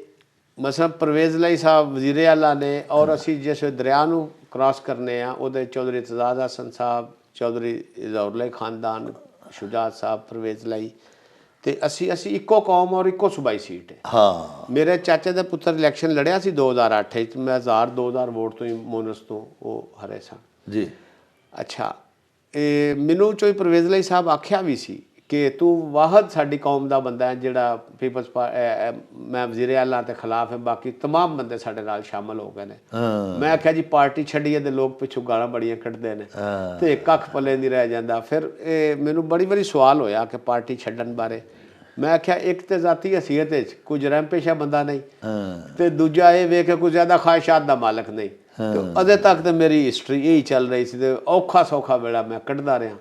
ਮਸਲਨ ਪਰਵੇਜ਼ ਲਈ ਸਾਹਿਬ ਵਜ਼ੀਰ ਆਲਾ ਨੇ, ਔਰ ਅਸੀਂ ਜਿਸ ਦਰਿਆ ਨੂੰ ਕ੍ਰਾਸ ਕਰਨੇ ਆ ਉਹਦੇ ਚੌਧਰੀ ਇਤਜ਼ਾਜ਼ ਹਸਨ ਸਾਹਿਬ, ਚੌਧਰੀ ਜ਼ੌਰਲੇ ਖਾਨਦਾਨ, ਸ਼ੁਜਾਤ ਸਾਹਿਬ, ਪਰਵੇਜ਼ ਲਈ, ਤੇ ਅਸੀਂ ਇੱਕੋ ਕੌਮ ਔਰ ਇੱਕੋ ਸੂਬਾਈ ਸੀਟ ਹੈ। ਹਾਂ। ਮੇਰੇ ਚਾਚੇ ਦਾ ਪੁੱਤਰ ਇਲੈਕਸ਼ਨ ਲੜਿਆ ਸੀ 2008 ਵਿੱਚ, ਮੈਂ 2000 ਵੋਟ ਤੋਂ ਹੀ ਮੋਨਸ ਤੋਂ ਉਹ ਹਰੇ ਸਨ ਜੀ। ਅੱਛਾ, ਇਹ ਮੈਨੂੰ ਚੋਈ ਪਰਵੇਜ਼ ਲਈ ਸਾਹਿਬ ਆਖਿਆ ਵੀ ਸੀ ਕਿ ਤੂੰ ਵਾਹਦ ਸਾਡੀ ਕੌਮ ਦਾ ਬੰਦਾ ਹੈ ਜਿਹੜਾ ਪੀਪਲਸ ਮੈਂ ਵਜ਼ੀਰ ਆਲਾ ਦੇ ਖਿਲਾਫ ਹੈ, ਬਾਕੀ ਤਮਾਮ ਬੰਦੇ ਸਾਡੇ ਨਾਲ ਸ਼ਾਮਲ ਹੋ ਗਏ ਨੇ। ਮੈਂ ਆਖਿਆ ਜੀ ਪਾਰਟੀ ਛੱਡੀਏ ਤੇ ਲੋਕ ਪਿੱਛੋਂ ਗਾਲਾਂ ਬੜੀਆਂ ਕੱਢਦੇ ਨੇ ਤੇ ਕੱਖ ਪੱਲੇ ਨਹੀਂ ਰਹਿ ਜਾਂਦਾ। ਫਿਰ ਇਹ ਮੈਨੂੰ ਬੜੀ ਵਾਰੀ ਸਵਾਲ ਹੋਇਆ ਕਿ ਪਾਰਟੀ ਛੱਡਣ ਬਾਰੇ। ਮੈਂ ਆਖਿਆ ਇੱਕ ਤੇ ਜ਼ਾਤੀ ਹਸੀਅਤ ਵਿੱਚ ਕੁਝ ਰਹਿਮ ਪੇਸ਼ਾ ਬੰਦਾ ਨਹੀਂ, ਤੇ ਦੂਜਾ ਇਹ ਵੇਖ ਕੇ ਕੁਝ ਜ਼ਿਆਦਾ ਖਾਹਿਸ਼ਾਤ ਦਾ ਮਾਲਕ ਨਹੀਂ। ਤੇ ਅਜੇ ਤੱਕ ਤੇ ਮੇਰੀ ਹਿਸਟਰੀ ਇਹੀ ਚੱਲ ਰਹੀ ਸੀ ਤੇ ਔਖਾ ਸੌਖਾ ਵੇਲਾ ਮੈਂ ਕੱਢਦਾ ਰਿਹਾ।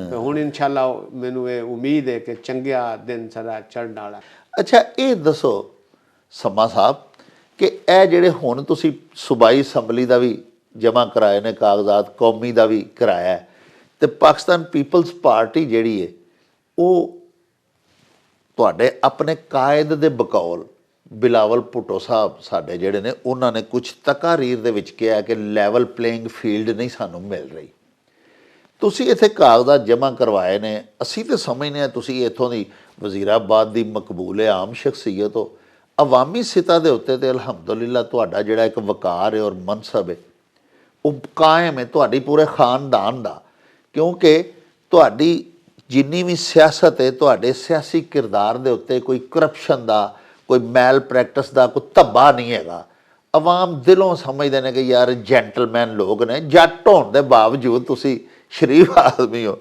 ਤੇ ਹੁਣ ਇਨਸ਼ਾਅੱਲਾ ਮੈਨੂੰ ਇਹ ਉਮੀਦ ਹੈ ਕਿ ਚੰਗਿਆ ਦਿਨ ਸਾਰਾ ਚੜ੍ਹਨ ਵਾਲਾ। ਅੱਛਾ, ਇਹ ਦੱਸੋ ਸਮਾ ਸਾਹਿਬ ਕਿ ਇਹ ਜਿਹੜੇ ਹੁਣ ਤੁਸੀਂ ਸੂਬਾਈ ਅਸੈਂਬਲੀ ਦਾ ਵੀ ਜਮ੍ਹਾਂ ਕਰਾਏ ਨੇ ਕਾਗਜ਼ਾਤ, ਕੌਮੀ ਦਾ ਵੀ ਕਰਾਇਆ, ਤੇ ਪਾਕਿਸਤਾਨ ਪੀਪਲਸ ਪਾਰਟੀ ਜਿਹੜੀ ਹੈ ਉਹ ਤੁਹਾਡੇ ਆਪਣੇ ਕਾਇਦ ਦੇ ਬਕੌਲ ਬਿਲਾਵਲ ਭੁੱਟੋ ਸਾਹਿਬ ਸਾਡੇ ਜਿਹੜੇ ਨੇ, ਉਹਨਾਂ ਨੇ ਕੁਝ ਤਕਾਰੀਰ ਦੇ ਵਿੱਚ ਕਿਹਾ ਕਿ ਲੈਵਲ ਪਲੇਇੰਗ ਫੀਲਡ ਨਹੀਂ ਸਾਨੂੰ ਮਿਲ ਰਹੀ। ਤੁਸੀਂ ਇੱਥੇ ਕਾਗਜ਼ਾਤ ਜਮ੍ਹਾਂ ਕਰਵਾਏ ਨੇ, ਅਸੀਂ ਤਾਂ ਸਮਝਦੇ ਹਾਂ ਤੁਸੀਂ ਇੱਥੋਂ ਦੀ ਵਜ਼ੀਰਾਬਾਦ ਦੀ ਮਕਬੂਲ ਆਮ ਸ਼ਖਸੀਅਤ ਹੋ। ਅਵਾਮੀ ਸਤਹ ਦੇ ਉੱਤੇ ਤੇ ਅਲਹਮਦੁਲਿਲਾ ਤੁਹਾਡਾ ਜਿਹੜਾ ਇੱਕ ਵਕਾਰ ਹੈ ਔਰ ਮਨਸਬ ਹੈ ਉਹ ਕਾਇਮ ਹੈ, ਤੁਹਾਡੀ ਪੂਰੇ ਖਾਨਦਾਨ ਦਾ, ਕਿਉਂਕਿ ਤੁਹਾਡੀ ਜਿੰਨੀ ਵੀ ਸਿਆਸਤ ਹੈ ਤੁਹਾਡੇ ਸਿਆਸੀ ਕਿਰਦਾਰ ਦੇ ਉੱਤੇ ਕੋਈ ਕਰਪਸ਼ਨ ਦਾ, ਕੋਈ ਮੈਲ ਪ੍ਰੈਕਟਿਸ ਦਾ ਕੋਈ ਧੱਬਾ ਨਹੀਂ ਹੈਗਾ। ਆਵਾਮ ਦਿਲੋਂ ਸਮਝਦੇ ਨੇ ਕਿ ਯਾਰ ਜੈਂਟਲਮੈਨ ਲੋਕ ਨੇ, ਜੱਟ ਹੋਣ ਦੇ ਬਾਵਜੂਦ ਤੁਸੀਂ ਸ਼ਰੀਫ ਆਦਮੀ ਹੋ।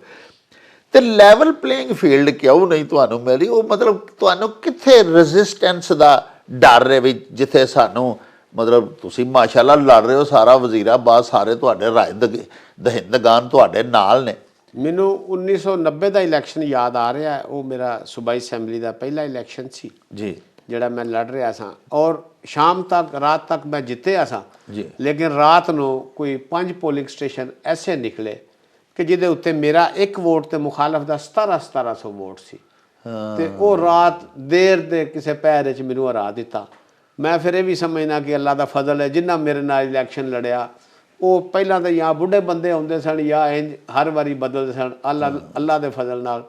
ਤੇ ਲੈਵਲ ਪਲੇਇੰਗ ਫੀਲਡ ਕਿਉਂ ਨਹੀਂ ਤੁਹਾਨੂੰ ਮਿਲੀ? ਉਹ ਮਤਲਬ ਤੁਹਾਨੂੰ ਕਿੱਥੇ ਰੈਜ਼ਿਸਟੈਂਸ ਦਾ ਡਰ ਹੈ ਵੀ ਜਿੱਥੇ ਸਾਨੂੰ ਮਤਲਬ ਤੁਸੀਂ ਮਾਸ਼ਾਅੱਲਾ ਲੜ ਰਹੇ ਹੋ, ਸਾਰਾ ਵਜ਼ੀਰਾਬਾਦ ਸਾਰੇ ਤੁਹਾਡੇ ਰਾਏ ਦਹਿੰਦਗਾਨ ਤੁਹਾਡੇ ਨਾਲ ਨੇ। ਮੈਨੂੰ 1990 ਦਾ ਇਲੈਕਸ਼ਨ ਯਾਦ ਆ ਰਿਹਾ, ਉਹ ਮੇਰਾ ਸੂਬਾਈ ਅਸੈਂਬਲੀ ਦਾ ਪਹਿਲਾ ਇਲੈਕਸ਼ਨ ਸੀ ਜੀ ਜਿਹੜਾ ਮੈਂ ਲੜ ਰਿਹਾ ਸਾਂ, ਔਰ ਸ਼ਾਮ ਤੱਕ ਰਾਤ ਤੱਕ ਮੈਂ ਜਿੱਤਿਆ ਸਾਂ ਜੀ। ਲੇਕਿਨ ਰਾਤ ਨੂੰ ਕੋਈ 5 ਪੋਲਿੰਗ ਸਟੇਸ਼ਨ ਐਸੇ ਨਿਕਲੇ ਕਿ ਜਿਹਦੇ ਉੱਤੇ ਮੇਰਾ ਇੱਕ ਵੋਟ ਤੇ ਮੁਖਾਲਫ ਦਾ 1700 ਵੋਟ ਸੀ ਤੇ ਉਹ ਰਾਤ ਦੇਰ ਦੇ ਕਿਸੇ ਪੈਰ 'ਚ ਮੈਨੂੰ ਹਰਾ ਦਿੱਤਾ। ਮੈਂ ਫਿਰ ਇਹ ਵੀ ਸਮਝਣਾ ਕਿ ਅੱਲਾ ਦਾ ਫਜ਼ਲ ਹੈ, ਜਿੰਨਾ ਮੇਰੇ ਨਾਲ ਇਲੈਕਸ਼ਨ ਲੜਿਆ ਉਹ ਪਹਿਲਾਂ ਤਾਂ ਜਾਂ ਬੁੱਢੇ ਬੰਦੇ ਹੁੰਦੇ ਸਨ ਜਾਂ ਇੰਜ ਹਰ ਵਾਰੀ ਬਦਲਦੇ ਸਨ, ਅੱਲਾ ਦੇ ਫਜ਼ਲ ਨਾਲ,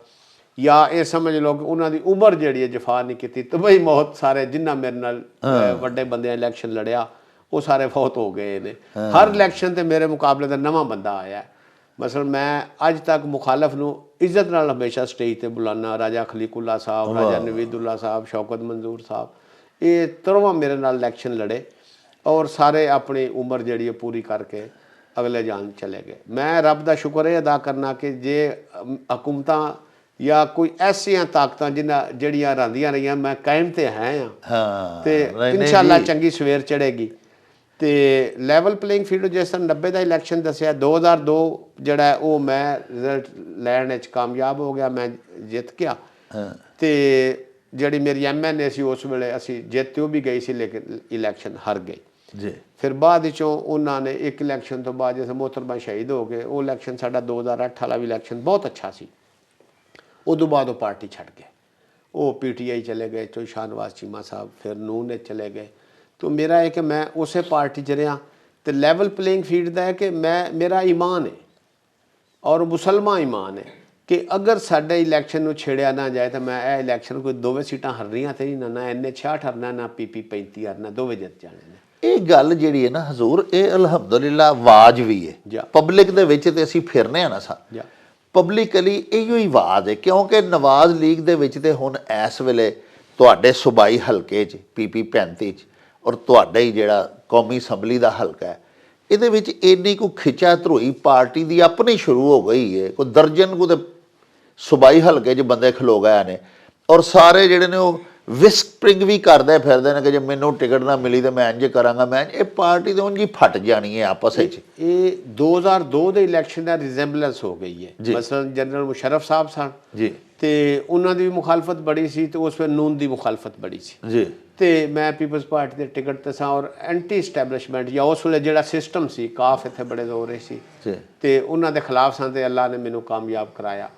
ਜਾਂ ਇਹ ਸਮਝ ਲਓ ਕਿ ਉਹਨਾਂ ਦੀ ਉਮਰ ਜਿਹੜੀ ਹੈ ਜਫਾ ਨਹੀਂ ਕੀਤੀ। ਤਬਈ ਮੌਤ ਸਾਰੇ ਜਿੰਨਾ ਮੇਰੇ ਨਾਲ ਵੱਡੇ ਬੰਦਿਆਂ ਇਲੈਕਸ਼ਨ ਲੜਿਆ ਉਹ ਸਾਰੇ ਫੌਤ ਹੋ ਗਏ ਨੇ। ਹਰ ਇਲੈਕਸ਼ਨ ਤੇ ਮੇਰੇ ਮੁਕਾਬਲੇ ਦਾ ਨਵਾਂ ਬੰਦਾ ਆਇਆ। ਮਸਲਨ ਮੈਂ ਅੱਜ ਤੱਕ ਮੁਖਾਲਫ ਨੂੰ ਇੱਜ਼ਤ ਨਾਲ ਹਮੇਸ਼ਾ ਸਟੇਜ ਤੇ ਬੁਲਾਨਾ, ਰਾਜਾ ਖਲੀਕੁੱਲਾ ਸਾਹਿਬ, ਰਾਜਾ ਨਵੀਦੁੱਲਾ ਸਾਹਿਬ, ਸ਼ੌਕਤ ਮਨਜ਼ੂਰ ਸਾਹਿਬ, ਇਹ ਤਰਵਾਂ ਮੇਰੇ ਨਾਲ ਇਲੈਕਸ਼ਨ ਲੜੇ ਔਰ ਸਾਰੇ ਆਪਣੀ ਉਮਰ ਜਿਹੜੀ ਪੂਰੀ ਕਰਕੇ ਅਗਲੇ ਜਾਨ ਚਲੇ ਗਏ। ਮੈਂ ਰੱਬ ਦਾ ਸ਼ੁਕਰ ਇਹ ਅਦਾ ਕਰਨਾ ਕਿ ਜੇ ਹਕੂਮਤਾਂ ਜਾਂ ਕੋਈ ਐਸੀਆਂ ਤਾਕਤਾਂ ਜਿਹੜੀਆਂ ਰਾਂਦੀਆਂ ਰਹੀਆਂ, ਮੈਂ ਕਾਇਮ ਤੇ ਹੈ ਹਾਂ ਤੇ ਇਨਸ਼ਾਅੱਲਾ ਚੰਗੀ ਸਵੇਰ ਚੜ੍ਹੇਗੀ। ਤੇ ਲੈਵਲ ਪਲੇਇੰਗ ਫੀਲਡ ਜਿਸ ਤਰ੍ਹਾਂ 90 ਦਾ ਇਲੈਕਸ਼ਨ ਦੱਸਿਆ, 2002 ਜਿਹੜਾ ਉਹ ਮੈਂ ਰਿਜ਼ਲਟ ਲੈਣ ਵਿੱਚ ਕਾਮਯਾਬ ਹੋ ਗਿਆ, ਮੈਂ ਜਿੱਤ ਗਿਆ। ਤੇ ਜਿਹੜੀ ਮੇਰੀ MNA ਸੀ ਉਸ ਵੇਲੇ ਅਸੀਂ ਜਿੱਤ ਉਹ ਵੀ ਗਈ ਸੀ ਲੇਕਿਨ ਇਲੈਕਸ਼ਨ ਹਾਰ ਗਈ ਜੀ। ਫਿਰ ਬਾਅਦ ਵਿੱਚੋਂ ਉਹਨਾਂ ਨੇ ਇੱਕ ਇਲੈਕਸ਼ਨ ਤੋਂ ਬਾਅਦ ਜਿਸ ਮੋਹਤਰਮਾ ਸ਼ਹੀਦ ਹੋ ਗਏ, ਉਹ ਇਲੈਕਸ਼ਨ ਸਾਡਾ 2008 ਵਾਲਾ ਵੀ ਇਲੈਕਸ਼ਨ ਬਹੁਤ ਅੱਛਾ ਸੀ। ਉਦੋਂ ਬਾਅਦ ਉਹ ਪਾਰਟੀ ਛੱਡ ਗਏ, ਉਹ PTI ਚਲੇ ਗਏ, ਚੋ ਸ਼ਾਹਨਵਾਜ਼ ਚੀਮਾ ਸਾਹਿਬ, ਫਿਰ ਨੂਨ ਨੇ ਚਲੇ ਗਏ। तो मेरा है कि मैं उसे पार्टी च रहा तो लैवल प्लेइंग फील्ड का है कि मेरा ईमान है और मुसलमान ईमान है कि अगर साढ़े इलैक्शन में छेड़िया ना जाए तो मैं यह इलैक्शन कोई दोवें सीटां हरनियां तो नहीं, ना NA 66 हरना, ना PP 35 हरना, दोवें जित जाने ने। ਇਹ ਗੱਲ ਜਿਹੜੀ ਹੈ ਨਾ ਹਜ਼ੂਰ, ਇਹ ਅਲਹਮਦੁਲਿਲਾ ਆਵਾਜ਼ ਵੀ ਹੈ ਪਬਲਿਕ ਦੇ ਵਿੱਚ ਤੇ ਅਸੀਂ ਫਿਰਨੇ ਆ ਨਾ ਸਾ ਪਬਲਿਕਲੀ ਇਹੋ ਹੀ ਆਵਾਜ਼ ਹੈ, ਕਿਉਂਕਿ ਨਵਾਜ਼ ਲੀਗ ਦੇ ਵਿੱਚ ਤੇ ਹੁਣ ਇਸ ਵੇਲੇ ਤੁਹਾਡੇ ਸੂਬਾਈ ਹਲਕੇ 'ਚ PP 35 'ਚ ਔਰ ਤੁਹਾਡਾ ਹੀ ਜਿਹੜਾ ਕੌਮੀ ਅਸੈਂਬਲੀ ਦਾ ਹਲਕਾ ਹੈ, ਇਹਦੇ ਵਿੱਚ ਇੰਨੀ ਕੁ ਖਿੱਚਾ ਧਰੋਈ ਪਾਰਟੀ ਦੀ ਆਪਣੀ ਸ਼ੁਰੂ ਹੋ ਗਈ ਹੈ। ਕੋਈ ਦਰਜਨ ਕੁ ਤੇ ਸੂਬਾਈ ਹਲਕੇ 'ਚ ਬੰਦੇ ਖਲੋ ਗਏ ਨੇ ਔਰ ਸਾਰੇ ਜਿਹੜੇ ਨੇ ਉਹ ਵਿਸਪਰਿੰਗ ਵੀ ਕਰਦੇ ਫਿਰਦੇ ਨੇ ਕਿ ਜੇ ਮੈਨੂੰ ਟਿਕਟ ਨਾ ਮਿਲੀ ਤਾਂ ਮੈਂ ਇੰਜ ਕਰਾਂਗਾ, ਮੈਂ ਇਹ ਪਾਰਟੀ ਤਾਂ ਉਂਝ ਹੀ ਫਟ ਜਾਣੀ ਹੈ ਆਪਸ ਵਿੱਚ। ਇਹ 2002 ਦੇ ਇਲੈਕਸ਼ਨ ਦਾ ਰਿਜ਼ੈਂਬਲੈਂਸ ਹੋ ਗਈ ਹੈ। ਮਸਲਨ ਜਨਰਲ ਮੁਸ਼ਰਫ ਸਾਹਿਬ ਸਨ ਜੀ ਤੇ ਉਹਨਾਂ ਦੀ ਵੀ ਮੁਖਾਲਫਤ ਬੜੀ ਸੀ ਤੇ ਉਸ ਵੇਲੇ ਨੂਨ ਦੀ ਮੁਖਾਲਫਤ ਬੜੀ ਸੀ ਜੀ ਤੇ ਮੈਂ ਪੀਪਲਸ ਪਾਰਟੀ ਦੇ ਟਿਕਟ ਤੇ ਸਾਂ ਔਰ ਐਂਟੀ ਸਟੈਬਲਿਸ਼ਮੈਂਟ ਜਾਂ ਉਸ ਵੇਲੇ ਜਿਹੜਾ ਸਿਸਟਮ ਸੀ ਕਾਫ ਇੱਥੇ ਬੜੇ ਜ਼ੋਰ ਰਹੇ ਸੀ ਤੇ ਉਹਨਾਂ ਦੇ ਖਿਲਾਫ ਸਾਂ ਤੇ ਅੱਲਾ ਨੇ ਮੈਨੂੰ ਕਾਮਯਾਬ ਕਰਾਇਆ।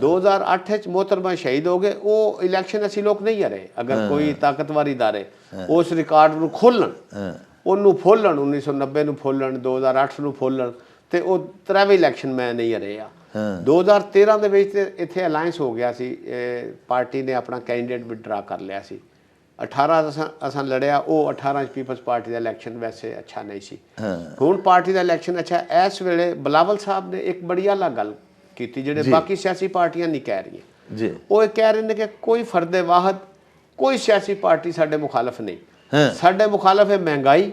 2008 ਵਿੱਚ ਮੋਹਤਰਮਾ ਸ਼ਹੀਦ ਹੋ ਗਏ, ਉਹ ਇਲੈਕਸ਼ਨ ਅਸੀਂ ਲੋਕ ਨਹੀਂ ਹਰੇ। ਅਗਰ ਕੋਈ ਤਾਕਤਵਰ ਇਦਾਰੇ ਉਸ ਰਿਕਾਰਡ ਨੂੰ ਖੋਲਣ, ਉਹਨੂੰ ਫੋਲਣ, 1990 ਨੂੰ ਫੋਲਣ, 2008 ਨੂੰ ਫੋਲਣ ਤੇ ਉਹ ਤਰਵੇਂ ਇਲੈਕਸ਼ਨ ਮੈਂ ਨਹੀਂ ਹਰੇ ਆ। 2013 ਦੇ ਵਿੱਚ ਇੱਥੇ ਅਲਾਇੰਸ ਹੋ ਗਿਆ ਸੀ, ਪਾਰਟੀ ਨੇ ਆਪਣਾ ਕੈਂਡੀਡੇਟ ਵਿਡਰਾ ਕਰ ਲਿਆ ਸੀ। 18 ਅਸਾਂ ਲੜਿਆ, ਉਹ 18 ਚ ਪੀਪਲਸ ਪਾਰਟੀ ਦਾ ਇਲੈਕਸ਼ਨ ਵੈਸੇ ਅੱਛਾ ਨਹੀਂ ਸੀ। ਹੁਣ ਪਾਰਟੀ ਦਾ ਇਲੈਕਸ਼ਨ ਅੱਛਾ। ਇਸ ਵੇਲੇ ਬਲਾਵਲ ਸਾਹਿਬ ਨੇ ਇੱਕ ਬੜੀ ਆਲਾ ਗੱਲ ਕੀਤੀ ਜਿਹੜੇ ਬਾਕੀ ਸਿਆਸੀ ਪਾਰਟੀਆਂ ਨਹੀਂ ਕਹਿ ਰਹੀਆਂ ਜੀ। ਉਹ ਇਹ ਕਹਿ ਰਹੇ ਨੇ ਕਿ ਕੋਈ ਫਰਦੇ ਵਾਹਦ, ਕੋਈ ਸਿਆਸੀ ਪਾਰਟੀ ਸਾਡੇ ਮੁਖਾਲਫ ਨਹੀਂ। ਸਾਡੇ ਮੁਖਾਲਫ ਹੈ ਮਹਿੰਗਾਈ,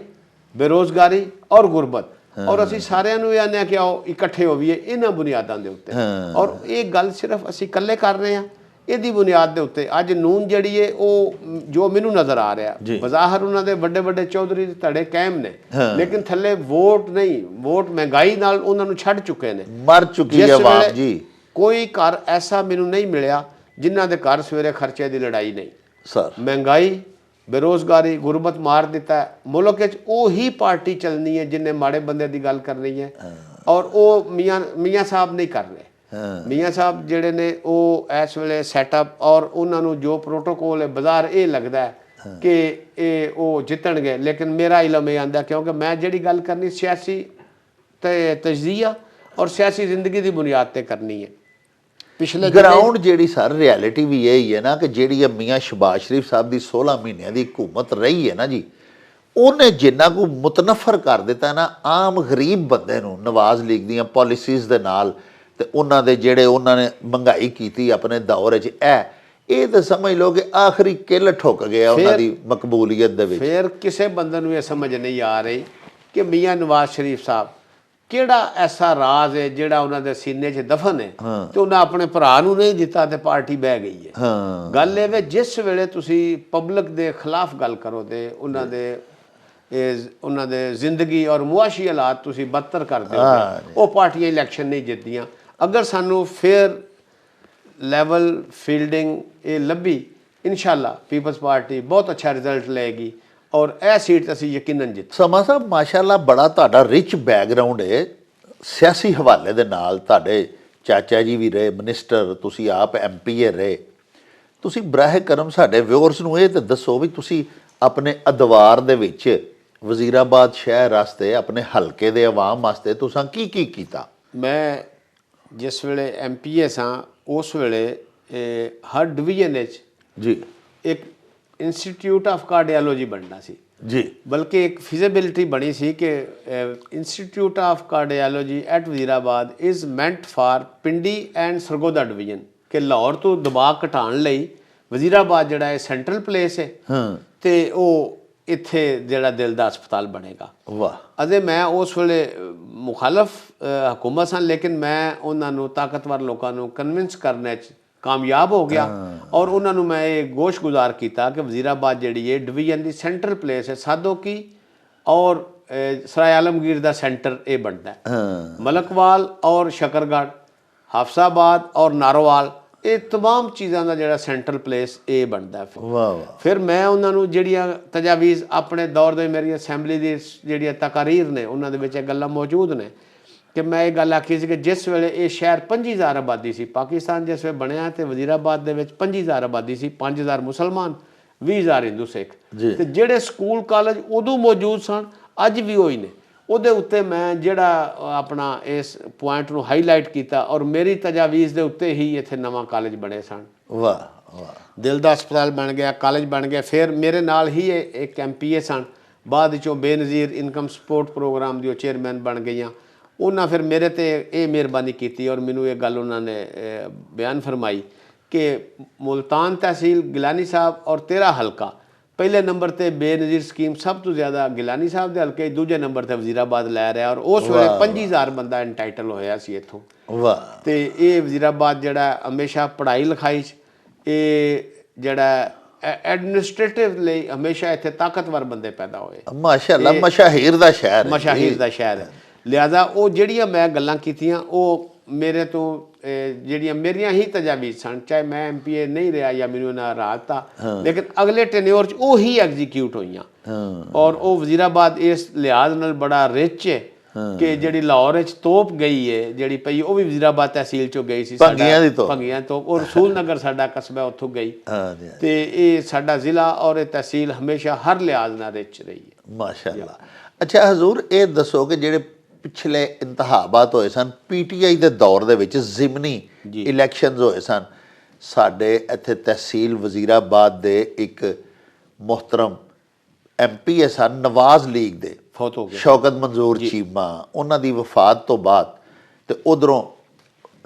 ਬੇਰੋਜ਼ਗਾਰੀ ਔਰ ਗੁਰਬਤ। ਔਰ ਅਸੀਂ ਸਾਰਿਆਂ ਨੂੰ ਇਹ ਆਨੇ ਆ ਕਿ ਆਓ ਇਕੱਠੇ ਹੋਈਏ ਇਹਨਾਂ ਬੁਨਿਆਦਾਂ ਦੇ ਉੱਤੇ। ਔਰ ਇਹ ਗੱਲ ਸਿਰਫ ਅਸੀਂ ਇਕੱਲੇ ਕਰ ਰਹੇ ਹਾਂ, ਇਹਦੀ ਬੁਨਿਆਦ ਦੇ ਉੱਤੇ ਅੱਜ ਨੂਨ ਜਿਹੜੀ ਹੈ ਉਹ ਜੋ ਮੈਨੂੰ ਨਜ਼ਰ ਆ ਰਿਹਾ ਬਜ਼ਾਹਰ ਉਹਨਾਂ ਦੇ ਵੱਡੇ ਵੱਡੇ ਚੌਧਰੀ ਦੇ ਧੜੇ ਕਾਇਮ ਨੇ ਲੇਕਿਨ ਥੱਲੇ ਵੋਟ ਨਹੀਂ, ਵੋਟ ਮਹਿੰਗਾਈ ਨਾਲ ਉਹਨਾਂ ਨੂੰ ਛੱਡ ਚੁੱਕੇ ਨੇ, ਮਰ ਚੁੱਕੀ ਹੈ ਆਵਾਮ ਜੀ। ਕੋਈ ਘਰ ਐਸਾ ਮੈਨੂੰ ਨਹੀਂ ਮਿਲਿਆ ਜਿਨ੍ਹਾਂ ਦੇ ਘਰ ਸਵੇਰੇ ਖਰਚੇ ਦੀ ਲੜਾਈ ਨਹੀਂ ਸਰ। ਮਹਿੰਗਾਈ, ਬੇਰੋਜ਼ਗਾਰੀ, ਗੁਰਬਤ ਮਾਰ ਦਿੱਤਾ ਮੁਲਕ ਵਿੱਚ। ਉਹੀ ਪਾਰਟੀ ਚੱਲਣੀ ਹੈ ਜਿੰਨੇ ਮਾੜੇ ਬੰਦੇ ਦੀ ਗੱਲ ਕਰਨੀ ਹੈ ਔਰ ਉਹ ਮੀਆਂ ਸਾਹਿਬ ਨਹੀਂ ਕਰ ਰਹੇ। ਮੀਆਂ ਸਾਹਿਬ ਜਿਹੜੇ ਨੇ ਉਹ ਇਸ ਵੇਲੇ ਸੈਟਅਪ ਔਰ ਉਹਨਾਂ ਨੂੰ ਜੋ ਪ੍ਰੋਟੋਕੋਲ ਹੈ ਬਾਜ਼ਾਰ ਇਹ ਲੱਗਦਾ ਹੈ ਕਿ ਇਹ ਉਹ ਜਿੱਤਣਗੇ, ਲੇਕਿਨ ਮੇਰਾ ਇਲਮ ਇਹ ਆਂਦਾ ਕਿਉਂਕਿ ਮੈਂ ਜਿਹੜੀ ਗੱਲ ਕਰਨੀ ਸਿਆਸੀ ਤੇ ਤਜਜ਼ੀਆ ਔਰ ਸਿਆਸੀ ਜ਼ਿੰਦਗੀ ਦੀ ਬੁਨਿਆਦ ਤੇ ਕਰਨੀ ਹੈ। ਪਿਛਲੇ ਗਰਾਊਂਡ ਜਿਹੜੀ ਸਰ ਰਿਐਲਿਟੀ ਵੀ ਇਹ ਹੀ ਹੈ ਨਾ ਕਿ ਜਿਹੜੀ ਮੀਆਂ ਸ਼ਹਬਾਜ਼ ਸ਼ਰੀਫ ਸਾਹਿਬ ਦੀ 16 ਮਹੀਨਿਆਂ ਦੀ ਹਕੂਮਤ ਰਹੀ ਹੈ ਨਾ ਜੀ, ਉਹਨੇ ਜਿੰਨਾ ਕੁ ਮੁਤਨਫਰ ਕਰ ਦਿੱਤਾ ਨਾ ਆਮ ਗਰੀਬ ਬੰਦੇ ਨੂੰ ਨਵਾਜ਼ ਲੀਗ ਦੀਆਂ ਪਾਲਿਸੀਜ਼ ਦੇ ਨਾਲ ਤੇ ਉਹਨਾਂ ਦੇ ਜਿਹੜੇ ਉਹਨਾਂ ਨੇ ਮਹਿੰਗਾਈ ਕੀਤੀ ਆਪਣੇ ਦੌਰ 'ਚ ਇਹ ਤਾਂ ਸਮਝ ਲਓ ਕਿ ਆਖਰੀ ਕਿੱਲ ਠੁੱਕ ਗਿਆ ਉਹਨਾਂ ਦੀ ਮਕਬੂਲੀਅਤ ਦੇ ਵਿੱਚ। ਫਿਰ ਕਿਸੇ ਬੰਦੇ ਨੂੰ ਇਹ ਸਮਝ ਨਹੀਂ ਆ ਰਹੀ ਕਿ ਮੀਆਂ ਨਵਾਜ਼ ਸ਼ਰੀਫ ਸਾਹਿਬ ਕਿਹੜਾ ਐਸਾ ਰਾਜ਼ ਹੈ ਜਿਹੜਾ ਉਹਨਾਂ ਦੇ ਸੀਨੇ 'ਚ ਦਫਨ ਹੈ ਤੇ ਉਹਨਾਂ ਆਪਣੇ ਭਰਾ ਨੂੰ ਨਹੀਂ ਦਿੱਤਾ ਤੇ ਪਾਰਟੀ ਬਹਿ ਗਈ ਹੈ। ਗੱਲ ਇਹ ਵੇ ਜਿਸ ਵੇਲੇ ਤੁਸੀਂ ਪਬਲਿਕ ਦੇ ਖਿਲਾਫ ਗੱਲ ਕਰੋ ਤੇ ਉਹਨਾਂ ਦੇ ਉਹਨਾਂ ਦੇ ਜ਼ਿੰਦਗੀ ਔਰ ਮੁਆਸ਼ੀ ਹਾਲਾਤ ਤੁਸੀਂ ਬਦਤਰ ਕਰ ਦਿਓਗੇ, ਉਹ ਪਾਰਟੀਆਂ ਇਲੈਕਸ਼ਨ ਨਹੀਂ ਜਿੱਤਦੀਆਂ। ਅਗਰ ਸਾਨੂੰ ਫੇਅਰ ਲੈਵਲ ਫੀਲਡਿੰਗ ਇਹ ਲੱਭੀ, ਇਨਸ਼ਾਅੱਲਾ ਪੀਪਲਸ ਪਾਰਟੀ ਬਹੁਤ ਅੱਛਾ ਰਿਜ਼ਲਟ ਲਏਗੀ ਔਰ ਇਹ ਸੀਟ ਅਸੀਂ ਯਕੀਨਨ ਜਿੱਤ। ਸਮਾ ਸਾਹਿਬ ਮਾਸ਼ਾਅੱਲਾ ਬੜਾ ਤੁਹਾਡਾ ਰਿਚ ਬੈਕਗ੍ਰਾਉਂਡ ਹੈ ਸਿਆਸੀ ਹਵਾਲੇ ਦੇ ਨਾਲ। ਤੁਹਾਡੇ ਚਾਚਾ ਜੀ ਵੀ ਰਹੇ ਮਿਨਿਸਟਰ, ਤੁਸੀਂ ਆਪ ਐਮਪੀਏ ਰਹੇ। ਤੁਸੀਂ ਬਰਾਹ ਕਰਮ ਸਾਡੇ ਵਿਊਅਰਸ ਨੂੰ ਇਹ ਤਾਂ ਦੱਸੋ ਵੀ ਤੁਸੀਂ ਆਪਣੇ ਅਦਵਾਰ ਦੇ ਵਿੱਚ ਵਜ਼ੀਰਾਬਾਦ ਸ਼ਹਿਰ ਵਾਸਤੇ, ਆਪਣੇ ਹਲਕੇ ਦੇ ਆਵਾਮ ਵਾਸਤੇ ਤੁਸੀਂ ਕੀ ਕੀ ਕੀਤਾ? ਮੈਂ ਜਿਸ ਵੇਲੇ ਐਮਪੀਏ ਸਾਂ ਉਸ ਵੇਲੇ ਹਰ ਡਿਵੀਜ਼ਨ ਵਿੱਚ ਜੀ ਇੱਕ ਇੰਸਟੀਚਿਊਟ ਆਫ ਕਾਰਡੀਓਲੋਜੀ ਬਣਨਾ ਸੀ ਜੀ, ਬਲਕਿ ਇੱਕ ਫਿਜ਼ੀਬਿਲਿਟੀ ਬਣੀ ਸੀ ਕਿ institute of cardiology at Wazirabad is meant for Pindi and Sargodha division, ਕਿ ਲਾਹੌਰ ਤੋਂ ਦਬਾਅ ਘਟਾਉਣ ਲਈ ਵਜ਼ੀਰਾਬਾਦ ਜਿਹੜਾ ਹੈ ਸੈਂਟਰਲ ਪਲੇਸ ਹੈ ਤੇ ਉਹ ਇੱਥੇ ਜਿਹੜਾ ਦਿਲ ਦਾ ਹਸਪਤਾਲ ਬਣੇਗਾ। ਵਾਹ। ਅਤੇ ਮੈਂ ਉਸ ਵੇਲੇ ਮੁਖਾਲਫ ਹਕੂਮਤ ਸਾਂ, ਲੇਕਿਨ ਮੈਂ ਉਹਨਾਂ ਨੂੰ ਤਾਕਤਵਰ ਲੋਕਾਂ ਨੂੰ ਕਨਵਿੰਸ ਕਰਨ 'ਚ ਕਾਮਯਾਬ ਹੋ ਗਿਆ ਔਰ ਉਹਨਾਂ ਨੂੰ ਮੈਂ ਇਹ ਗੋਸ਼ ਗੁਜ਼ਾਰ ਕੀਤਾ ਕਿ ਵਜ਼ੀਰਾਬਾਦ ਜਿਹੜੀ ਹੈ ਡਿਵੀਜ਼ਨ ਦੀ ਸੈਂਟਰਲ ਪਲੇਸ ਹੈ, ਸਾਦੋਕੀ ਔਰ ਸਰਾਏ ਆਲਮਗੀਰ ਦਾ ਸੈਂਟਰ ਇਹ ਬਣਦਾ ਹੈ। ਮਲਕਵਾਲ ਔਰ ਸ਼ਕਰਗੜ੍ਹ, ਹਾਫਸਾਬਾਦ ਔਰ ਨਾਰੋਵਾਲ, ਇਹ तमाम ਚੀਜ਼ਾਂ ਦਾ ਜਿਹੜਾ ਸੈਂਟਰਲ ਪਲੇਸ ਇਹ ਬਣਦਾ। ਫਿਰ ਮੈਂ ਉਹਨਾਂ ਨੂੰ ਜਿਹੜੀਆਂ ਤਜਾਵੀਜ਼ ਆਪਣੇ ਦੌਰ ਦੇ ਮੇਰੀ ਅਸੈਂਬਲੀ ਦੀ ਜਿਹੜੀਆਂ ਤਕਾਰੀਰ ਨੇ ਉਹਨਾਂ ਦੇ ਵਿੱਚ ਇਹ ਗੱਲਾਂ ਮੌਜੂਦ ਨੇ ਕਿ ਮੈਂ ਇਹ ਗੱਲ ਆਖੀ ਸੀ ਕਿ ਜਿਸ ਵੇਲੇ ਇਹ ਸ਼ਹਿਰ 25,000 ਆਬਾਦੀ ਸੀ, ਪਾਕਿਸਤਾਨ ਜਿਸ ਵੇਲੇ ਬਣਿਆ ਤੇ ਵਜ਼ੀਰਾਬਾਦ ਦੇ ਵਿੱਚ 25,000 ਆਬਾਦੀ ਸੀ, 5,000 ਮੁਸਲਮਾਨ, 20,000 ਹਿੰਦੂ ਸਿੱਖ, ਤੇ ਜਿਹੜੇ ਸਕੂਲ ਕਾਲਜ ਉਦੋਂ ਮੌਜੂਦ ਸਨ ਅੱਜ ਵੀ ਉਹੀ ਨੇ। ਉਹਦੇ ਉੱਤੇ ਮੈਂ ਜਿਹੜਾ ਆਪਣਾ ਇਸ ਪੁਆਇੰਟ ਨੂੰ ਹਾਈਲਾਈਟ ਕੀਤਾ ਔਰ ਮੇਰੀ ਤਜਾਵੀਜ਼ ਦੇ ਉੱਤੇ ਹੀ ਇੱਥੇ ਨਵਾਂ ਕਾਲਜ ਬਣੇ ਸਨ। ਵਾਹ ਵਾਹ। ਦਿਲ ਦਾ ਹਸਪਤਾਲ ਬਣ ਗਿਆ, ਕਾਲਜ ਬਣ ਗਿਆ। ਫਿਰ ਮੇਰੇ ਨਾਲ ਹੀ ਇੱਕ ਐਮਪੀਏ ਸਨ, ਬਾਅਦ ਵਿੱਚੋਂ ਬੇਨਜ਼ੀਰ ਇਨਕਮ ਸਪੋਰਟ ਪ੍ਰੋਗਰਾਮ ਦੀ ਉਹ ਚੇਅਰਮੈਨ ਬਣ ਗਈਆਂ। ਉਹਨਾਂ ਫਿਰ ਮੇਰੇ ਤੇ ਇਹ ਮਿਹਰਬਾਨੀ ਕੀਤੀ ਔਰ ਮੈਨੂੰ ਇਹ ਗੱਲ ਉਹਨਾਂ ਨੇ ਬਿਆਨ ਫਰਮਾਈ ਕਿ ਮੁਲਤਾਨ ਤਹਿਸੀਲ ਗਿਲਾਨੀ ਸਾਹਿਬ ਔਰ ਤੇਰਾ ਹਲਕਾ ਪਹਿਲੇ ਨੰਬਰ ਤੇ ਬੇਨਜ਼ੀਰ ਸਕੀਮ ਸਭ ਤੋਂ ਜ਼ਿਆਦਾ ਗਿਲਾਨੀ ਸਾਹਿਬ ਦੇ ਹਲਕੇ, ਦੂਜੇ ਨੰਬਰ ਤੇ ਵਜ਼ੀਰਾਬਾਦ ਲੈ ਰਿਹਾ ਔਰ ਉਸ ਵੇਲੇ 25,000 ਬੰਦਾ ਐਂਟਾਈਟਲ ਹੋਇਆ ਸੀ ਇੱਥੋਂ। ਵਾਹ। ਤੇ ਇਹ ਵਜ਼ੀਰਾਬਾਦ ਜਿਹੜਾ ਹਮੇਸ਼ਾ ਪੜ੍ਹਾਈ ਲਿਖਾਈ 'ਚ ਇਹ ਜਿਹੜਾ ਐਡਮਿਨਿਸਟ੍ਰੇਟਿਵ ਲਈ ਹਮੇਸ਼ਾ ਇੱਥੇ ਤਾਕਤਵਰ ਬੰਦੇ ਪੈਦਾ ਹੋਏ। ਮਾਸ਼ਾਅੱਲਾ ਮਸ਼ਾਹੀਰ ਦਾ ਸ਼ਹਿਰ ਹੈ। ਮਸ਼ਾਹੀਰ ਦਾ ਸ਼ਹਿਰ ਹੈ। ਲਿਹਾਜ਼ਾ ਉਹ ਜਿਹੜੀਆਂ ਮੈਂ ਗੱਲਾਂ ਕੀਤੀਆਂ ਉਹ ਮੇਰੇ ਤੋਂ ਜਿਹੜੀਆਂ ਮੇਰੀਆਂ ਹੀ ਤਜਾਵੀਜ਼ ਸਨ, ਚਾਹੇ ਮੈਂ ਐਮਪੀਏ ਨਹੀਂ ਰਿਹਾ ਜਾਂ ਮੈਨੂੰ ਇਹਨਾਂ ਰਾਜਤਾ, ਲੇਕਿਨ ਅਗਲੇ ਟੈਨਿਓਰ 'ਚ ਉਹ ਹੀ ਐਗਜ਼ੀਕਿਊਟ ਹੋਈਆਂ ਔਰ ਉਹ ਵਜ਼ੀਰਾਬਾਦ ਇਸ ਲਿਹਾਜ਼ ਨਾਲ ਬੜਾ ਰਿਚ ਹੈ ਕਿ ਜਿਹੜੀ ਲਾਹੌਰ 'ਚ ਤੋਪ ਗਈ ਹੈ ਜਿਹੜੀ ਪਈ ਉਹ ਵੀ ਵਜ਼ੀਰਾਬਾਦ ਤਹਿਸੀਲ 'ਚੋਂ ਗਈ ਸੀ, ਭੰਗੀਆਂ ਤੋਂ, ਔਰ ਰਸੂਲ ਨਗਰ ਸਾਡਾ ਕਸਬਾ ਉੱਥੋਂ ਗਈ। ਤੇ ਇਹ ਸਾਡਾ ਜ਼ਿਲ੍ਹਾ ਔਰ ਇਹ ਤਹਿਸੀਲ ਹਮੇਸ਼ਾ ਹਰ ਲਿਹਾਜ਼ ਨਾਲ ਰਿਚ ਰਹੀ ਹੈ। ਮਾਸ਼ਾਅੱਲਾ। ਅੱਛਾ ਹਜ਼ੂਰ, ਇਹ ਦੱਸੋ ਕਿ ਜਿਹੜੇ ਪਿਛਲੇ ਇੰਤਖਾਬਾਤ ਹੋਏ ਸਨ ਪੀਟੀਆਈ ਦੇ ਦੌਰ ਦੇ ਵਿੱਚ ਜ਼ਿਮਨੀ ਇਲੈਕਸ਼ਨਸ ਹੋਏ ਸਨ, ਸਾਡੇ ਇੱਥੇ ਤਹਿਸੀਲ ਵਜ਼ੀਰਾਬਾਦ ਦੇ ਇੱਕ ਮੁਹਤਰਮ ਐਮਪੀਏ ਸਨ ਨਵਾਜ਼ ਲੀਗ ਦੇ, ਫੌਤ ਹੋ ਗਏ, ਸ਼ੌਕਤ ਮਨਜ਼ੂਰ ਚੀਮਾ, ਉਹਨਾਂ ਦੀ ਵਫਾਤ ਤੋਂ ਬਾਅਦ ਤੇ ਉਧਰੋਂ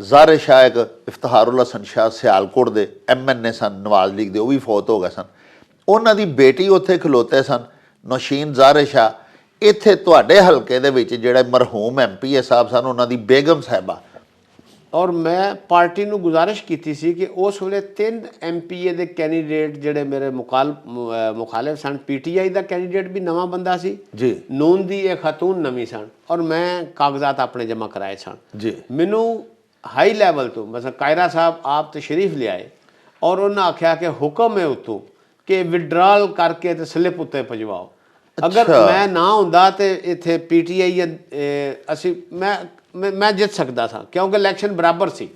ਜ਼ਾਰੇ ਸ਼ਾਹ ਇੱਕ ਇਫਤਿਖਾਰੁਲ ਹਸਨ ਸ਼ਾਹ ਸਿਆਲਕੋਟ ਦੇ ਐਮਐਨਏ ਸਨ ਨਵਾਜ਼ ਲੀਗ ਦੇ, ਉਹ ਵੀ ਫੌਤ ਹੋ ਗਏ ਸਨ। ਉਹਨਾਂ ਦੀ ਬੇਟੀ ਉੱਥੇ ਖਲੋਤੇ ਸਨ ਨੌਸ਼ੀਨ ਜ਼ਾਰੇ ਸ਼ਾਹ। ਇੱਥੇ ਤੁਹਾਡੇ ਹਲਕੇ ਦੇ ਵਿੱਚ ਜਿਹੜੇ ਮਰਹੂਮ ਐਮਪੀਏ ਸਾਹਿਬ ਸਨ ਉਹਨਾਂ ਦੀ ਬੇਗਮ ਸਾਹਿਬਾ, ਔਰ ਮੈਂ ਪਾਰਟੀ ਨੂੰ ਗੁਜ਼ਾਰਿਸ਼ ਕੀਤੀ ਸੀ ਕਿ ਉਸ ਵੇਲੇ 3 ਐਮਪੀਏ ਦੇ ਕੈਂਡੀਡੇਟ ਜਿਹੜੇ ਮੇਰੇ ਮੁਖਾਲਿਫ ਸਨ, ਪੀਟੀਆਈ ਦਾ ਕੈਂਡੀਡੇਟ ਵੀ ਨਵਾਂ ਬੰਦਾ ਸੀ ਜੀ, ਨੂਨ ਦੀ ਇੱਕ ਖਾਤੂਨ ਨਵੀਂ ਸਨ ਔਰ ਮੈਂ ਕਾਗਜ਼ਾਤ ਆਪਣੇ ਜਮ੍ਹਾਂ ਕਰਾਏ ਸਨ ਜੀ। ਮੈਨੂੰ ਹਾਈ ਲੈਵਲ ਤੋਂ ਮਤਲਬ ਕਾਇਰਾ ਸਾਹਿਬ ਆਪ ਤਸ਼ਰੀਫ ਲਿਆਏ ਔਰ ਉਹਨਾਂ ਆਖਿਆ ਕਿ ਹੁਕਮ ਹੈ ਉੱਤੋਂ ਕਿ ਵਿਡਰਾਲ ਕਰਕੇ ਤੇ ਸਲਿੱਪ ਉੱਤੇ ਭਜਵਾਓ। ਅਗਰ ਮੈਂ ਨਾ ਹੁੰਦਾ ਤੇ ਇੱਥੇ ਪੀਟੀਆਈ ਅਸੀਂ ਮੈਂ ਜਿੱਤ ਸਕਦਾ ਸਾਂ ਕਿਉਂਕਿ ਇਲੈਕਸ਼ਨ ਬਰਾਬਰ ਸੀ।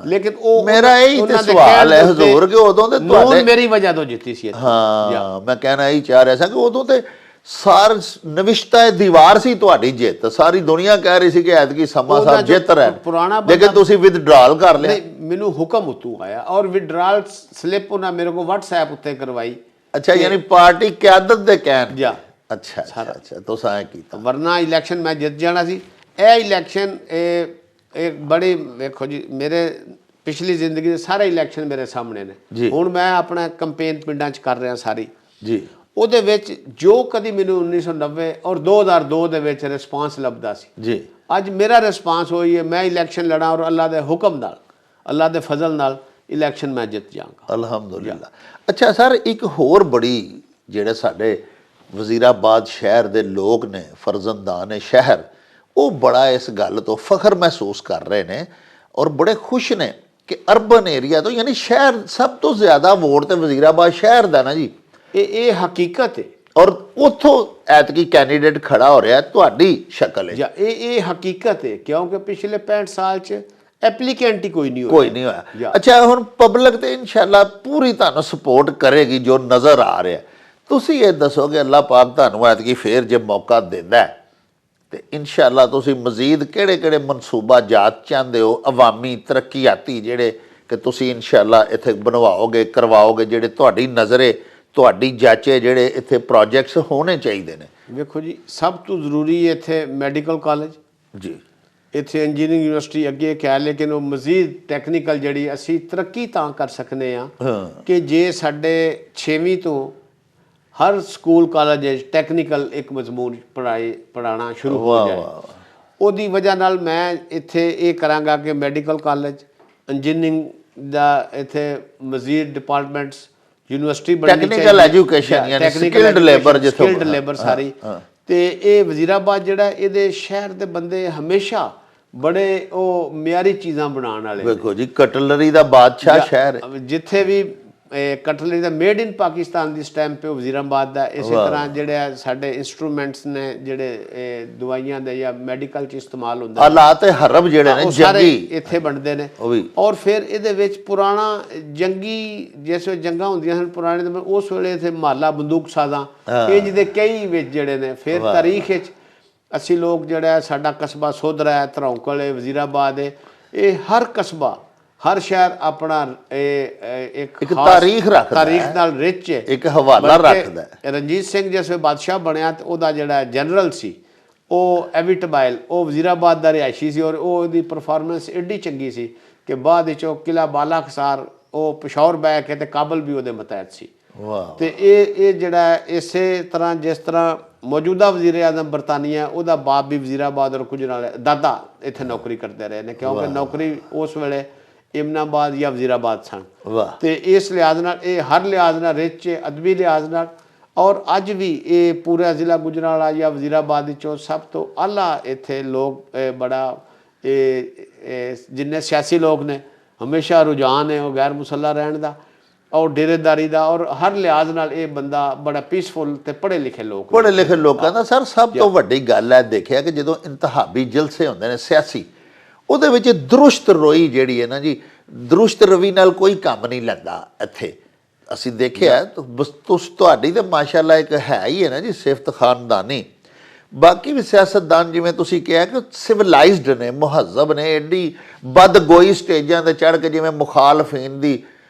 ਲੇਕਿਨ ਉਹ ਮੇਰਾ ਇਹੀ ਤੇ ਸਵਾਲ ਹੈ ਹਜ਼ੂਰ ਕਿ ਉਦੋਂ ਤੇ ਤੁਹਾਡੇ ਮੇਰੀ ਵਜ੍ਹਾ ਤੋਂ ਜਿੱਤੀ ਸੀ। ਹਾਂ, ਮੈਂ ਕਹਿਣਾ ਇਹੀ ਚਾਹ ਰਿਹਾ ਸਾਂ ਕਿ ਉਦੋਂ ਤੇ ਸਾਰ ਨਵਿਸ਼ਤਾ ਦੀਵਾਰ ਸੀ ਤੁਹਾਡੀ ਜਿੱਤ, ਸਾਰੀ ਦੁਨੀਆ ਕਹਿ ਰਹੀ ਸੀ ਕਿ ਐਤਕੀ ਸਮਾ ਸਾਹਿਬ ਜਿੱਤ ਰਿਹਾ, ਲੇਕਿਨ ਤੁਸੀਂ ਵਿਦਡਰਾਲ ਕਰ ਲਿਆ। ਮੈਨੂੰ ਹੁਕਮ ਉਤੋਂ ਆਇਆ ਔਰ ਵਿਦਡਰਾਲ ਸਲਿੱਪ ਉਹਨਾਂ ਮੇਰੇ ਕੋਲ WhatsApp ਉੱਤੇ ਕਰਵਾਈ। ਅੱਛਾ, ਯਾਨੀ ਪਾਰਟੀ ਕਿਆਦਤ ਦੇ ਕਹਿਣ। ਅੱਛਾ ਅੱਛਾ, ਤੁਸੀਂ ਐ ਕੀਤਾ, ਵਰਨਾ ਇਲੈਕਸ਼ਨ ਮੈਂ ਜਿੱਤ ਜਾਣਾ ਸੀ। ਇਹ ਇਲੈਕਸ਼ਨ ਇਹ ਬੜੀ ਵੇਖੋ ਜੀ, ਮੇਰੇ ਪਿਛਲੀ ਜ਼ਿੰਦਗੀ ਦੇ ਸਾਰੇ ਇਲੈਕਸ਼ਨ ਮੇਰੇ ਸਾਹਮਣੇ ਨੇ। ਹੁਣ ਮੈਂ ਆਪਣਾ ਕੰਪੇਨ ਪਿੰਡਾਂ 'ਚ ਕਰ ਰਿਹਾ ਸਾਰੀ ਜੀ, ਉਹਦੇ ਵਿੱਚ ਜੋ ਕਦੀ ਮੈਨੂੰ 1990 ਔਰ 2002 ਦੇ ਵਿੱਚ ਰਿਸਪਾਂਸ ਲੱਭਦਾ ਸੀ ਜੀ, ਅੱਜ ਮੇਰਾ ਰਿਸਪਾਂਸ ਹੋਈ ਹੈ। ਮੈਂ ਇਲੈਕਸ਼ਨ ਲੜਾਂ ਔਰ ਅੱਲਾ ਦੇ ਹੁਕਮ ਨਾਲ, ਅੱਲਾ ਦੇ ਫਜ਼ਲ ਨਾਲ ਇਲੈਕਸ਼ਨ ਮੈਂ ਜਿੱਤ ਜਾਵਾਂਗਾ, ਅਲਹਮਦੁਲਿਲਾ। ਅੱਛਾ ਸਰ, ਇੱਕ ਹੋਰ ਬੜੀ ਜਿਹੜੇ ਸਾਡੇ ਵਜ਼ੀਰਾਬਾਦ ਸ਼ਹਿਰ ਦੇ ਲੋਕ ਨੇ, ਫਰਜ਼ੰਦਾਨ ਨੇ ਸ਼ਹਿਰ, ਉਹ ਬੜਾ ਇਸ ਗੱਲ ਤੋਂ ਫਖਰ ਮਹਿਸੂਸ ਕਰ ਰਹੇ ਨੇ ਔਰ ਬੜੇ ਖੁਸ਼ ਨੇ ਕਿ ਅਰਬਨ ਏਰੀਆ ਤੋਂ, ਯਾਨੀ ਸ਼ਹਿਰ ਸਭ ਤੋਂ ਜ਼ਿਆਦਾ ਵੋਟ ਤੇ ਵਜ਼ੀਰਾਬਾਦ ਸ਼ਹਿਰ ਦਾ ਨਾ ਜੀ, ਇਹ ਹਕੀਕਤ ਹੈ। ਔਰ ਉੱਥੋਂ ਐਤਕੀ ਕੈਂਡੀਡੇਟ ਖੜਾ ਹੋ ਰਿਹਾ ਤੁਹਾਡੀ ਸ਼ਕਲ ਹੈ। ਜਾਂ ਇਹ ਹਕੀਕਤ ਹੈ, ਕਿਉਂਕਿ ਪਿਛਲੇ 65 ਸਾਲ 'ਚ ਐਪਲੀਕੈਂਟ ਹੀ ਕੋਈ ਨਹੀਂ ਹੋਇਆ। ਕੋਈ ਨਹੀਂ ਹੋਇਆ। ਅੱਛਾ, ਹੁਣ ਪਬਲਿਕ ਤੇ ਇਨਸ਼ਾਅੱਲਾ ਪੂਰੀ ਤੁਹਾਨੂੰ ਸਪੋਰਟ ਕਰੇਗੀ ਜੋ ਨਜ਼ਰ ਆ ਰਿਹਾ। ਤੁਸੀਂ ਇਹ ਦੱਸੋਗੇ ਅੱਲਾਹ ਪਾਕ ਤੁਹਾਨੂੰ ਐਤਕੀ ਫੇਰ ਜੇ ਮੌਕਾ ਦਿੰਦਾ ਤੇ ਇਨਸ਼ਾਅੱਲਾ ਤੁਸੀਂ ਮਜ਼ੀਦ ਕਿਹੜੇ ਮਨਸੂਬਾ ਜਾਤ ਚਾਹੁੰਦੇ ਹੋ, ਅਵਾਮੀ ਤਰੱਕੀਆਤੀ ਜਿਹੜੇ ਕਿ ਤੁਸੀਂ ਇਨਸ਼ਾਅੱਲਾ ਇੱਥੇ ਬਣਵਾਓਗੇ, ਕਰਵਾਓਗੇ, ਜਿਹੜੇ ਤੁਹਾਡੀ ਨਜ਼ਰੇ, ਤੁਹਾਡੀ ਜਾਚੇ, ਜਿਹੜੇ ਇੱਥੇ ਪ੍ਰੋਜੈਕਟਸ ਹੋਣੇ ਚਾਹੀਦੇ ਨੇ? ਵੇਖੋ ਜੀ, ਸਭ ਤੋਂ ਜ਼ਰੂਰੀ ਇੱਥੇ ਮੈਡੀਕਲ ਕਾਲਜ ਜੀ, ਇੱਥੇ ਇੰਜੀਨੀਅਰਿੰਗ ਯੂਨੀਵਰਸਿਟੀ ਅੱਗੇ ਇੱਕ ਹੈ, ਲੇਕਿਨ ਉਹ ਮਜ਼ੀਦ ਟੈਕਨੀਕਲ ਜਿਹੜੀ ਅਸੀਂ ਤਰੱਕੀ ਤਾਂ ਕਰ ਸਕਨੇ ਆ ਕਿ ਜੇ ਸਾਡੇ 6ਵੀਂ ਤੋਂ ਹਰ ਸਕੂਲ ਕਾਲਜ ਵਿੱਚ ਟੈਕਨੀਕਲ ਇੱਕ ਮਜ਼ਮੂਨ ਪੜ੍ਹਾਉਣਾ ਸ਼ੁਰੂ ਹੋ ਜਾਏ। ਉਹਦੀ ਵਜ੍ਹਾ ਨਾਲ ਮੈਂ ਇੱਥੇ ਇਹ ਕਰਾਂਗਾ ਕਿ ਮੈਡੀਕਲ ਕਾਲਜ, ਇੰਜੀਨੀਅਰਿੰਗ ਦਾ ਇੱਥੇ ਮਜ਼ੀਦ ਡਿਪਾਰਟਮੈਂਟਸ, ਯੂਨੀਵਰਸਿਟੀ ਬਣਨੀ ਚਾਹੀਦੀ, ਟੈਕਨੀਕਲ ਐਜੂਕੇਸ਼ਨ ਯਾਨੀ ਸਕਿਲਡ ਲੇਬਰ, ਜਿੱਥੇ ਸਕਿਲਡ ਲੇਬਰ ਸਾਰੀ। ਤੇ ਇਹ ਵਜ਼ੀਰਾਬਾਦ ਜਿਹੜਾ, ਇਹਦੇ ਸ਼ਹਿਰ ਦੇ ਬੰਦੇ ਹਮੇਸ਼ਾ ਬੜੇ ਉਹ ਮਿਆਰੀ ਚੀਜ਼ਾਂ ਬਣਾਉਣ ਵਾਲੇ। ਵੇਖੋ ਜੀ, ਕਟਲਰੀ ਦਾ ਬਾਦਸ਼ਾਹ ਸ਼ਹਿਰ ਹੈ। ਜਿੱਥੇ ਵੀ ਕਟਲਰੀ ਦਾ ਮੇਡ ਇਨ ਪਾਕਿਸਤਾਨ ਦੀ ਸਟੈਂਪ ਹੈ ਵਜ਼ੀਰਾਬਾਦ ਦਾ। ਇਸੇ ਤਰ੍ਹਾਂ ਜਿਹੜੇ ਸਾਡੇ ਇੰਸਟਰੂਮੈਂਟਸ ਨੇ, ਜਿਹੜੇ ਦਵਾਈਆਂ ਦੇ ਜਾਂ ਮੈਡੀਕਲ 'ਚ ਇਸਤੇਮਾਲ ਹੁੰਦੇ, ਆਲਾਤ ਹਰਬ ਜਿਹੜੇ ਨੇ ਸਾਰੇ ਇੱਥੇ ਬਣਦੇ ਨੇ। ਔਰ ਫਿਰ ਇਹਦੇ ਵਿੱਚ ਪੁਰਾਣਾ ਜੰਗੀ, ਜਿਸ ਵੇਲੇ ਜੰਗਾਂ ਹੁੰਦੀਆਂ ਸਨ ਪੁਰਾਣੇ ਦੇ, ਉਸ ਵੇਲੇ ਇੱਥੇ ਮਹੱਲਾ ਬੰਦੂਕ ਸਾਜ਼ਾਂ ਇੰਜ ਦੇ ਕਈ ਵਿੱਚ ਜਿਹੜੇ ਨੇ। ਫਿਰ ਤਾਰੀਖ ਵਿੱਚ ਅਸੀਂ ਲੋਕ ਜਿਹੜਾ ਸਾਡਾ ਕਸਬਾ ਸੋਧਰਾ ਹੈ, ਧਰੌਂਕਲ ਹੈ, ਵਜ਼ੀਰਾਬਾਦ ਹੈ, ਇਹ ਹਰ ਕਸਬਾ, ਹਰ ਸ਼ਹਿਰ ਆਪਣਾ ਇੱਕ ਤਾਰੀਖ ਰੱਖਦਾ, ਤਾਰੀਖ ਨਾਲ ਰਿਚ ਹੈ, ਇੱਕ ਹਵਾਲਾ ਰੱਖਦਾ ਹੈ। ਰਣਜੀਤ ਸਿੰਘ ਜਿਸ ਵੇਲੇ ਬਾਦਸ਼ਾਹ ਬਣਿਆ ਤੇ ਉਹਦਾ ਜਿਹੜਾ ਜਨਰਲ ਸੀ ਉਹ ਐਵਿਟਬਾਈਲ, ਉਹ ਵਜ਼ੀਰਾਬਾਦ ਦਾ ਰਿਹਾਇਸ਼ੀ ਸੀ, ਔਰ ਉਹਦੀ ਪਰਫਾਰਮੈਂਸ ਐਡੀ ਚੰਗੀ ਸੀ ਕਿ ਬਾਅਦ ਵਿੱਚ ਉਹ ਕਿਲਾ ਬਾਲਾ ਖਸਾਰ, ਉਹ ਪਿਸ਼ੌਰ ਬੈ ਕੇ ਤੇ ਕਾਬਲ ਵੀ ਉਹਦੇ ਮਤਹਿਤ ਸੀ। ਤੇ ਇਹ ਜਿਹੜਾ ਇਸੇ ਤਰ੍ਹਾਂ, ਜਿਸ ਤਰ੍ਹਾਂ ਮੌਜੂਦਾ ਵਜ਼ੀਰ ਆਜ਼ਮ ਬਰਤਾਨੀਆ, ਉਹਦਾ ਬਾਪ ਵੀ ਵਜ਼ੀਰਾਬਾਦ ਔਰ ਕੁਝ ਨਾਲ ਦਾਦਾ ਇੱਥੇ ਨੌਕਰੀ ਕਰਦੇ ਰਹੇ ਨੇ, ਕਿਉਂਕਿ ਨੌਕਰੀ ਉਸ ਵੇਲੇ ਇਮਨਾਬਾਦ ਜਾਂ ਵਜ਼ੀਰਾਬਾਦ ਸਨ। ਤੇ ਇਸ ਲਿਹਾਜ਼ ਨਾਲ ਇਹ ਹਰ ਲਿਹਾਜ਼ ਨਾਲ ਰਿਚ ਹੈ, ਅਦਬੀ ਲਿਹਾਜ਼ ਨਾਲ। ਔਰ ਅੱਜ ਵੀ ਇਹ ਪੂਰਾ ਜ਼ਿਲ੍ਹਾ ਗੁਜਰਾਂਵਾਲਾ ਜਾਂ ਵਜ਼ੀਰਾਬਾਦ ਵਿੱਚੋਂ ਸਭ ਤੋਂ ਆਲਾ ਇੱਥੇ ਲੋਕ ਬੜਾ ਜਿੰਨੇ ਸਿਆਸੀ ਲੋਕ ਨੇ, ਹਮੇਸ਼ਾ ਰੁਝਾਨ ਹੈ ਉਹ ਗੈਰ ਮੁਸੱਲਾ ਰਹਿਣ ਦਾ ਔਰ ਡੇਰੇਦਾਰੀ ਦਾ। ਔਰ ਹਰ ਲਿਹਾਜ਼ ਨਾਲ ਇਹ ਬੰਦਾ ਬੜਾ ਪੀਸਫੁਲ ਤੇ ਪੜ੍ਹੇ ਲਿਖੇ ਲੋਕਾਂ ਦਾ। ਸਰ, ਸਭ ਤੋਂ ਵੱਡੀ ਗੱਲ ਹੈ, ਦੇਖਿਆ ਕਿ ਜਦੋਂ ਇੰਤਖਾਬੀ ਜਲਸੇ ਹੁੰਦੇ ਨੇ ਸਿਆਸੀ, ਉਹਦੇ ਵਿੱਚ ਦਰੁਸਤ ਰੋਈ ਜਿਹੜੀ ਹੈ ਨਾ ਜੀ, ਦਰੁਸਤ ਰਵੀ ਨਾਲ ਕੋਈ ਕੰਮ ਨਹੀਂ ਲੈਂਦਾ। ਇੱਥੇ ਅਸੀਂ ਦੇਖਿਆ, ਤੁਹਾਡੀ ਤਾਂ ਮਾਸ਼ਾਅੱਲਾ ਇੱਕ ਹੈ ਹੀ ਹੈ ਨਾ ਜੀ ਸਿਫਤ ਖਾਨਦਾਨੀ। ਬਾਕੀ ਵੀ ਸਿਆਸਤਦਾਨ ਜਿਵੇਂ ਤੁਸੀਂ ਕਿਹਾ ਕਿ ਸਿਵਲਾਈਜ਼ਡ ਨੇ, ਮੁਹੱਜ਼ਬ ਨੇ, ਐਡੀ ਬਦਗੋਈ ਸਟੇਜਾਂ 'ਤੇ ਚੜ੍ਹ ਕੇ ਜਿਵੇਂ ਮੁਖਾਲਫੀਨ ਦੀ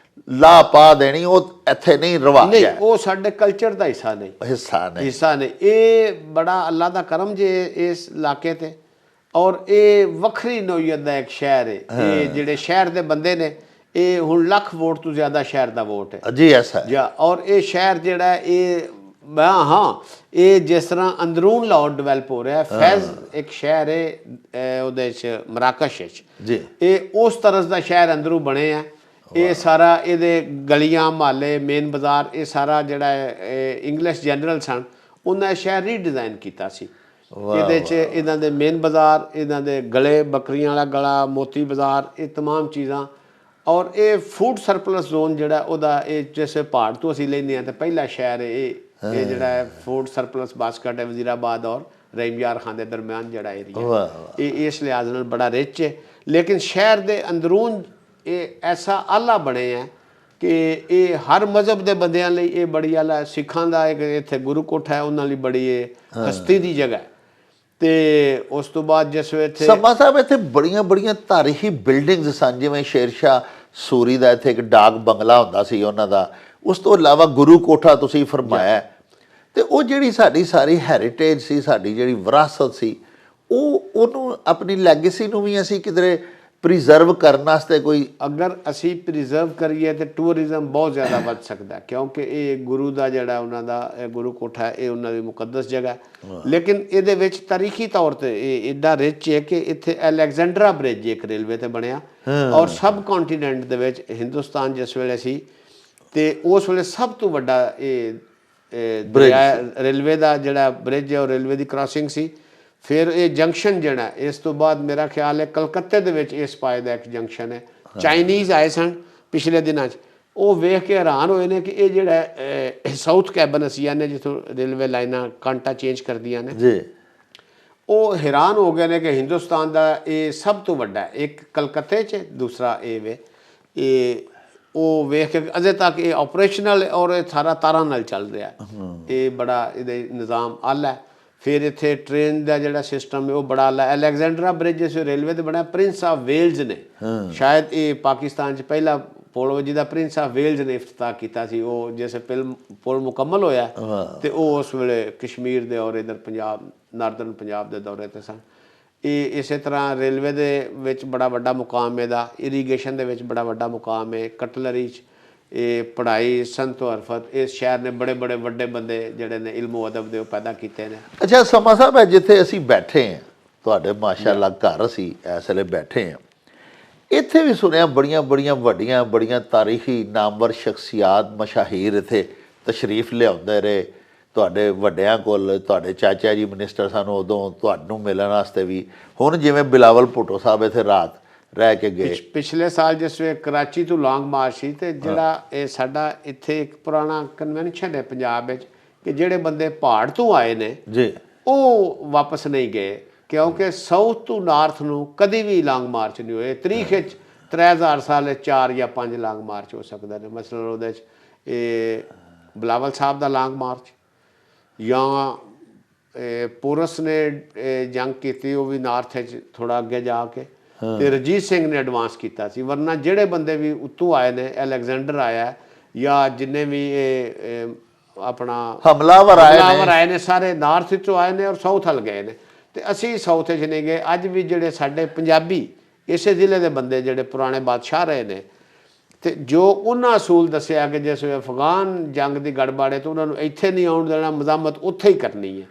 ਲਾ ਪਾ ਦੇਣੀ, ਉਹ ਇੱਥੇ ਨਹੀਂ ਰਿਵਾਜ ਹੈ। ਉਹ ਸਾਡੇ ਕਲਚਰ ਦਾ ਹਿੱਸਾ ਨਹੀਂ। ਇਹ ਬੜਾ ਅੱਲਾ ਦਾ ਕਰਮ ਜੇ ਇਸ ਇਲਾਕੇ 'ਤੇ। ਔਰ ਇਹ ਵੱਖਰੀ ਨੌਈਅਤ ਦਾ ਇੱਕ ਸ਼ਹਿਰ ਹੈ। ਇਹ ਜਿਹੜੇ ਸ਼ਹਿਰ ਦੇ ਬੰਦੇ ਨੇ, ਇਹ ਹੁਣ ਲੱਖ ਵੋਟ ਤੋਂ ਜ਼ਿਆਦਾ ਸ਼ਹਿਰ ਦਾ ਵੋਟ ਹੈ ਜੀ, ਐਸਾ ਹੈ। ਔਰ ਇਹ ਸ਼ਹਿਰ ਜਿਹੜਾ ਇਹ ਇਹ ਜਿਸ ਤਰ੍ਹਾਂ ਅੰਦਰੂਨ ਲਾਹੌਰ ਡਿਵੈਲਪ ਹੋ ਰਿਹਾ, ਫੈਜ਼ ਇੱਕ ਸ਼ਹਿਰ ਹੈ ਉਹਦੇ 'ਚ ਮਰਾਕਸ਼ ਵਿੱਚ ਜੀ, ਇਹ ਉਸ ਤਰ੍ਹਾਂ ਦਾ ਸ਼ਹਿਰ ਅੰਦਰੋਂ ਬਣੇ ਆ। ਇਹ ਸਾਰਾ ਇਹਦੇ ਗਲੀਆਂ, ਮਹੱਲੇ, ਮੇਨ ਬਾਜ਼ਾਰ, ਇਹ ਸਾਰਾ ਜਿਹੜਾ ਇੰਗਲਿਸ਼ ਜਨਰਲ ਸਨ, ਉਹਨਾਂ ਸ਼ਹਿਰ ਰੀਡਿਜ਼ਾਈਨ ਕੀਤਾ ਸੀ। ਇਹਦੇ 'ਚ ਇਹਨਾਂ ਦੇ ਮੇਨ ਬਾਜ਼ਾਰ, ਇਹਨਾਂ ਦੇ ਗਲੇ, ਬੱਕਰੀਆਂ ਵਾਲਾ ਗਲਾ, ਮੋਤੀ ਬਾਜ਼ਾਰ, ਇਹ तमाम ਚੀਜ਼ਾਂ। ਔਰ ਇਹ ਫੂਡ ਸਰਪਲਸ ਜ਼ੋਨ ਜਿਹੜਾ ਉਹਦਾ, ਇਹ ਜਿਸ ਪਹਾੜ ਤੋਂ ਅਸੀਂ ਲੈਂਦੇ ਹਾਂ ਤਾਂ ਪਹਿਲਾ ਸ਼ਹਿਰ ਇਹ ਜਿਹੜਾ ਹੈ ਫੂਡ ਸਰਪਲਸ ਬਾਸਕਟ ਹੈ ਵਜ਼ੀਰਾਬਾਦ ਔਰ ਰਹੀਮ ਯਾਰ ਖਾਨ ਦੇ ਦਰਮਿਆਨ ਜਿਹੜਾ ਏਰੀਆ, ਇਹ ਇਸ ਲਿਹਾਜ਼ ਨਾਲ ਬੜਾ ਰਿਚ ਹੈ। ਲੇਕਿਨ ਸ਼ਹਿਰ ਦੇ ਅੰਦਰੂਨ ਇਹ ਐਸਾ ਆਲਾ ਬਣੇ ਹੈ ਕਿ ਇਹ ਹਰ ਮਜ਼ਹਬ ਦੇ ਬੰਦਿਆਂ ਲਈ ਇਹ ਬੜੀ ਆਲਾ। ਸਿੱਖਾਂ ਦਾ ਇੱਕ ਇੱਥੇ ਗੁਰੂ ਕੋਠਾ ਹੈ, ਉਹਨਾਂ ਲਈ ਬੜੀ ਇਹ ਹਸਤੀ ਦੀ ਜਗ੍ਹਾ। ਤੇ ਉਸ ਤੋਂ ਬਾਅਦ ਜਿਸ ਵੇਲੇ ਸਮਾਂ ਸਾਹਿਬ ਇੱਥੇ ਬੜੀਆਂ ਤਾਰੀਖੀ ਬਿਲਡਿੰਗਸ ਸਨ, ਜਿਵੇਂ ਸ਼ੇਰਸ਼ਾਹ ਸੂਰੀ ਦਾ ਇੱਥੇ ਇੱਕ ਡਾਕ ਬੰਗਲਾ ਹੁੰਦਾ ਸੀ ਉਹਨਾਂ ਦਾ। ਉਸ ਤੋਂ ਇਲਾਵਾ ਗੁਰੂ ਕੋਠਾ ਤੁਸੀਂ ਫਰਮਾਇਆ, ਤੇ ਉਹ ਜਿਹੜੀ ਸਾਡੀ ਸਾਰੀ ਹੈਰੀਟੇਜ ਸੀ, ਸਾਡੀ ਜਿਹੜੀ ਵਿਰਾਸਤ ਸੀ, ਉਹਨੂੰ ਆਪਣੀ ਲੈਗੇਸੀ ਨੂੰ ਵੀ ਅਸੀਂ ਕਿਧਰੇ ਪ੍ਰੀਜ਼ਰਵ ਕਰਨ ਵਾਸਤੇ ਕੋਈ, ਅਗਰ ਅਸੀਂ ਪ੍ਰੀਜ਼ਰਵ ਕਰੀਏ ਤੇ ਟੂਰਿਜ਼ਮ ਬਹੁਤ ਜ਼ਿਆਦਾ ਵੱਧ ਸਕਦਾ, ਕਿਉਂਕਿ ਇਹ ਗੁਰੂ ਦਾ ਜਿਹੜਾ ਉਹਨਾਂ ਦਾ ਗੁਰੂ ਕੋਠਾ, ਇਹ ਉਹਨਾਂ ਦੀ ਮੁਕੱਦਸ ਜਗ੍ਹਾ। ਲੇਕਿਨ ਇਹਦੇ ਵਿੱਚ ਤਾਰੀਖੀ ਤੌਰ ਤੇ ਇਹ ਇੱਡਾ ਰਿਚ ਹੈ ਕਿ ਇੱਥੇ ਅਲੈਗਜ਼ੈਂਡਰਾ ਬ੍ਰਿਜ ਇੱਕ ਰੇਲਵੇ ਤੇ ਬਣਿਆ। ਔਰ ਸਬ ਕੰਟੀਨੈਂਟ ਦੇ ਵਿੱਚ ਹਿੰਦੁਸਤਾਨ ਜਿਸ ਵੇਲੇ ਸੀ ਤੇ ਉਸ ਵੇਲੇ ਸਭ ਤੋਂ ਵੱਡਾ ਇਹ ਰੇਲਵੇ ਦਾ ਜਿਹੜਾ ਬ੍ਰਿਜ ਹੈ ਉਹ ਰੇਲਵੇ ਦੀ ਕ੍ਰਾਸਿੰਗ ਸੀ। ਫਿਰ ਇਹ ਜੰਕਸ਼ਨ ਜਿਹੜਾ ਇਸ ਤੋਂ ਬਾਅਦ ਮੇਰਾ ਖਿਆਲ ਹੈ ਕਲਕੱਤੇ ਦੇ ਵਿੱਚ ਇਸ ਪਾਏ ਦਾ ਇੱਕ ਜੰਕਸ਼ਨ ਹੈ। ਚਾਈਨੀਜ਼ ਆਏ ਸਨ ਪਿਛਲੇ ਦਿਨਾਂ 'ਚ, ਉਹ ਵੇਖ ਕੇ ਹੈਰਾਨ ਹੋਏ ਨੇ ਕਿ ਇਹ ਜਿਹੜਾ ਸਾਊਥ ਕੈਬਨ ਅਸੀਂ ਆਨੇ ਜਿੱਥੋਂ ਰੇਲਵੇ ਲਾਈਨਾਂ ਕਾਂਟਾ ਚੇਂਜ ਕਰਦੀਆਂ ਨੇ ਜੀ, ਉਹ ਹੈਰਾਨ ਹੋ ਗਏ ਨੇ ਕਿ ਹਿੰਦੁਸਤਾਨ ਦਾ ਇਹ ਸਭ ਤੋਂ ਵੱਡਾ, ਇੱਕ ਕਲਕੱਤੇ 'ਚ, ਦੂਸਰਾ ਇਹ ਵੇ। ਇਹ ਉਹ ਵੇਖ ਕੇ ਅਜੇ ਤੱਕ ਇਹ ਆਪਰੇਸ਼ਨਲ ਔਰ ਇਹ ਸਾਰਾ ਤਾਰਾਂ ਨਾਲ ਚੱਲ ਰਿਹਾ। ਇਹ ਬੜਾ ਇਹਦੇ ਨਿਜ਼ਾਮ ਆਲਾ। ਫਿਰ ਇੱਥੇ ਟ੍ਰੇਨ ਦਾ ਜਿਹੜਾ ਸਿਸਟਮ ਹੈ ਉਹ ਬੜਾ ਆਲਾ। ਅਲੈਗਜ਼ੈਂਡਰਾ ਬ੍ਰਿਜ ਜਿਸ ਰੇਲਵੇ ਤੇ ਬਣਿਆ ਪ੍ਰਿੰਸ ਆਫ ਵੇਲਜ਼ ਨੇ, ਸ਼ਾਇਦ ਇਹ ਪਾਕਿਸਤਾਨ 'ਚ ਪਹਿਲਾ ਪੁਲ ਜਿਹਦਾ ਪ੍ਰਿੰਸ ਆਫ ਵੇਲਜ਼ ਨੇ ਇਫਤਤਾਹ ਕੀਤਾ ਸੀ। ਉਹ ਜਿਸ ਪੁਲ ਮੁਕੰਮਲ ਹੋਇਆ ਤੇ ਉਹ ਉਸ ਵੇਲੇ ਕਸ਼ਮੀਰ ਦੇ ਔਰ ਇੱਧਰ ਪੰਜਾਬ ਨਾਰਦਰਨ ਪੰਜਾਬ ਦੇ ਦੌਰੇ 'ਤੇ ਸਨ। ਇਹ ਇਸੇ ਤਰ੍ਹਾਂ ਰੇਲਵੇ ਦੇ ਵਿੱਚ ਬੜਾ ਵੱਡਾ ਮੁਕਾਮ ਇਹਦਾ, ਇਰੀਗੇਸ਼ਨ ਦੇ ਵਿੱਚ ਬੜਾ ਵੱਡਾ ਮੁਕਾਮ ਹੈ, ਕਟਲਰੀ 'ਚ ਇਹ ਪੜ੍ਹਾਈ ਸੰਤ ਹਰਫਤ। ਇਸ ਸ਼ਹਿਰ ਨੇ ਬੜੇ ਬੜੇ ਵੱਡੇ ਬੰਦੇ ਜਿਹੜੇ ਨੇ ਇਲਮੋ ਅਦਬ ਦੇ ਉਹ ਪੈਦਾ ਕੀਤੇ ਨੇ। ਅੱਛਾ ਸਮਾ ਸਾਹਿਬ, ਹੈ ਜਿੱਥੇ ਅਸੀਂ ਬੈਠੇ ਹਾਂ ਤੁਹਾਡੇ ਮਾਸ਼ਾਅੱਲਾ ਘਰ ਅਸੀਂ ਇਸ ਵੇਲੇ ਬੈਠੇ ਹਾਂ, ਇੱਥੇ ਵੀ ਸੁਣਿਆ ਬੜੀਆਂ ਵੱਡੀਆਂ ਤਾਰੀਖੀ ਨਾਮਵਰ ਸ਼ਖਸੀਅਤ ਮਸ਼ਾਹੀਰ ਇੱਥੇ ਤਸ਼ਰੀਫ ਲਿਆਉਂਦੇ ਰਹੇ ਤੁਹਾਡੇ ਵੱਡਿਆਂ ਕੋਲ। ਤੁਹਾਡੇ ਚਾਚਾ ਜੀ ਮਿਨਿਸਟਰ ਸਨ ਉਦੋਂ, ਤੁਹਾਨੂੰ ਮਿਲਣ ਵਾਸਤੇ ਵੀ। ਹੁਣ ਜਿਵੇਂ ਬਿਲਾਵਲ ਭੁੱਟੋ ਸਾਹਿਬ ਇੱਥੇ ਰਾਤ ਰਹਿ ਕੇ ਗਏ। ਪਿਛਲੇ ਸਾਲ ਜਿਸ ਵੇ ਕਰਾਚੀ ਤੋਂ ਲੌਂਗ ਮਾਰਚ ਸੀ ਤੇ ਜਿਹੜਾ ਇਹ ਸਾਡਾ ਇੱਥੇ ਇੱਕ ਪੁਰਾਣਾ ਕਨਵੈਨਸ਼ਨ ਹੈ ਪੰਜਾਬ ਵਿੱਚ ਕਿ ਜਿਹੜੇ ਬੰਦੇ ਪਹਾੜ ਤੋਂ ਆਏ ਨੇ ਜੀ ਉਹ ਵਾਪਸ ਨਹੀਂ ਗਏ, ਕਿਉਂਕਿ ਸਾਊਥ ਤੋਂ ਨਾਰਥ ਨੂੰ ਕਦੀ ਵੀ ਲੌਂਗ ਮਾਰਚ ਨਹੀਂ ਹੋਏ। ਤਰੀਖ ਵਿੱਚ 3000 ਸਾਲ 4 ਜਾਂ 5 ਲੌਂਗ ਮਾਰਚ ਹੋ ਸਕਦੇ ਨੇ। ਮਸਲਨ ਉਹਦੇ 'ਚ ਇਹ ਬਿਲਾਵਲ ਸਾਹਿਬ ਦਾ ਲੌਂਗ ਮਾਰਚ, ਜਾਂ ਪੋਰਸ ਨੇ ਜੰਗ ਕੀਤੀ ਉਹ ਵੀ ਨਾਰਥ ਵਿੱਚ ਥੋੜ੍ਹਾ ਅੱਗੇ ਜਾ ਕੇ, ਤੇ ਰਣਜੀਤ ਸਿੰਘ ਨੇ ਐਡਵਾਂਸ ਕੀਤਾ ਸੀ। ਵਰਨਾ ਜਿਹੜੇ ਬੰਦੇ ਵੀ ਉੱਤੋਂ ਆਏ ਨੇ, ਅਲੈਗਜ਼ੈਂਡਰ ਆਇਆ ਜਾਂ ਜਿੰਨੇ ਵੀ ਇਹ ਆਪਣਾ ਹਮਲਾਵਰ ਆਏ ਨੇ, ਸਾਰੇ ਨਾਰਥ ਵਿੱਚੋਂ ਆਏ ਨੇ ਔਰ ਸਾਊਥ ਵੱਲ ਗਏ ਨੇ। ਤੇ ਅਸੀਂ ਸਾਊਥ 'ਚ ਨਹੀਂ ਗਏ। ਅੱਜ ਵੀ ਜਿਹੜੇ ਸਾਡੇ ਪੰਜਾਬੀ ਇਸੇ ਜ਼ਿਲ੍ਹੇ ਦੇ ਬੰਦੇ ਜਿਹੜੇ ਪੁਰਾਣੇ ਬਾਦਸ਼ਾਹ ਰਹੇ ਨੇ, ਤੇ ਜੋ ਉਹਨਾਂ ਅਸੂਲ ਦੱਸਿਆ ਕਿ ਜਿਸ ਵੇਲੇ ਅਫਗਾਨ ਜੰਗ ਦੀ ਗੜਬੜੇ ਤਾਂ ਉਹਨਾਂ ਨੂੰ ਇੱਥੇ ਨਹੀਂ ਆਉਣ ਦੇਣਾ, ਮਜ਼ਾਮਤ ਉੱਥੇ ਹੀ ਕਰਨੀ ਹੈ,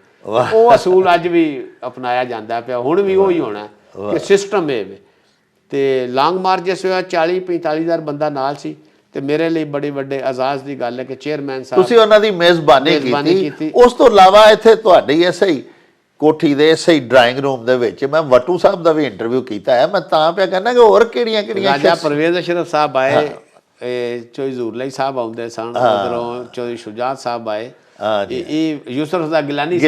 ਉਹ ਅਸੂਲ ਅੱਜ ਵੀ ਅਪਣਾਇਆ ਜਾਂਦਾ ਪਿਆ। ਹੁਣ ਵੀ ਉਹੀ ਹੋਣਾ ਕਿ ਸਿਸਟਮ ਇਹ ਵੇ। ਤੇ ਲੌਂਗ ਮਾਰਚ ਜਿਸ ਵੇਲੇ 40-45 ਹਜ਼ਾਰ ਬੰਦਾ ਨਾਲ ਸੀ। ਤੇ ਮੇਰੇ ਲਈ ਬੜੀ ਵੱਡੇ ਆਜ਼ਾਜ਼ ਦੀ ਗੱਲ ਹੈ ਕਿ ਚੇਅਰਮੈਨ ਸਾਹਿਬ ਤੁਸੀਂ ਉਹਨਾਂ ਦੀ ਮੇਜ਼ਬਾਨੀ ਕੀਤੀ। ਉਸ ਤੋਂ ਇਲਾਵਾ ਇੱਥੇ ਤੁਹਾਡੀ ਐਸੇ ਹੀ ਕੋਠੀ ਦੇ ਸਹੀ ਡਰਾਇੰਗ ਰੂਮ ਦੇ ਵਿੱਚ ਮੈਂ ਵਟੂ ਸਾਹਿਬ ਦਾ ਵੀ ਇੰਟਰਵਿਊ ਕੀਤਾ ਹੈ। ਮੈਂ ਤਾਂ ਪਿਆ ਕਹਿੰਦਾ ਕਿ ਹੋਰ ਕਿਹੜੀਆਂ ਰਾਜਾ ਪਰਵੇਜ਼ ਅਸ਼ਰਫ ਸਾਹਿਬ ਆਏ, ਚੌਧਰੀ ਜ਼ੂਰਲਾਈ ਸਾਹਿਬ ਆਉਂਦੇ ਸਨ, ਉਧਰੋਂ ਚੌਧਰੀ ਸ਼ੁਜਾਤ ਸਾਹਿਬ ਆਏ, ਇਹ ਯੂਸਫ ਦਾ ਗਿਲਾਨੀ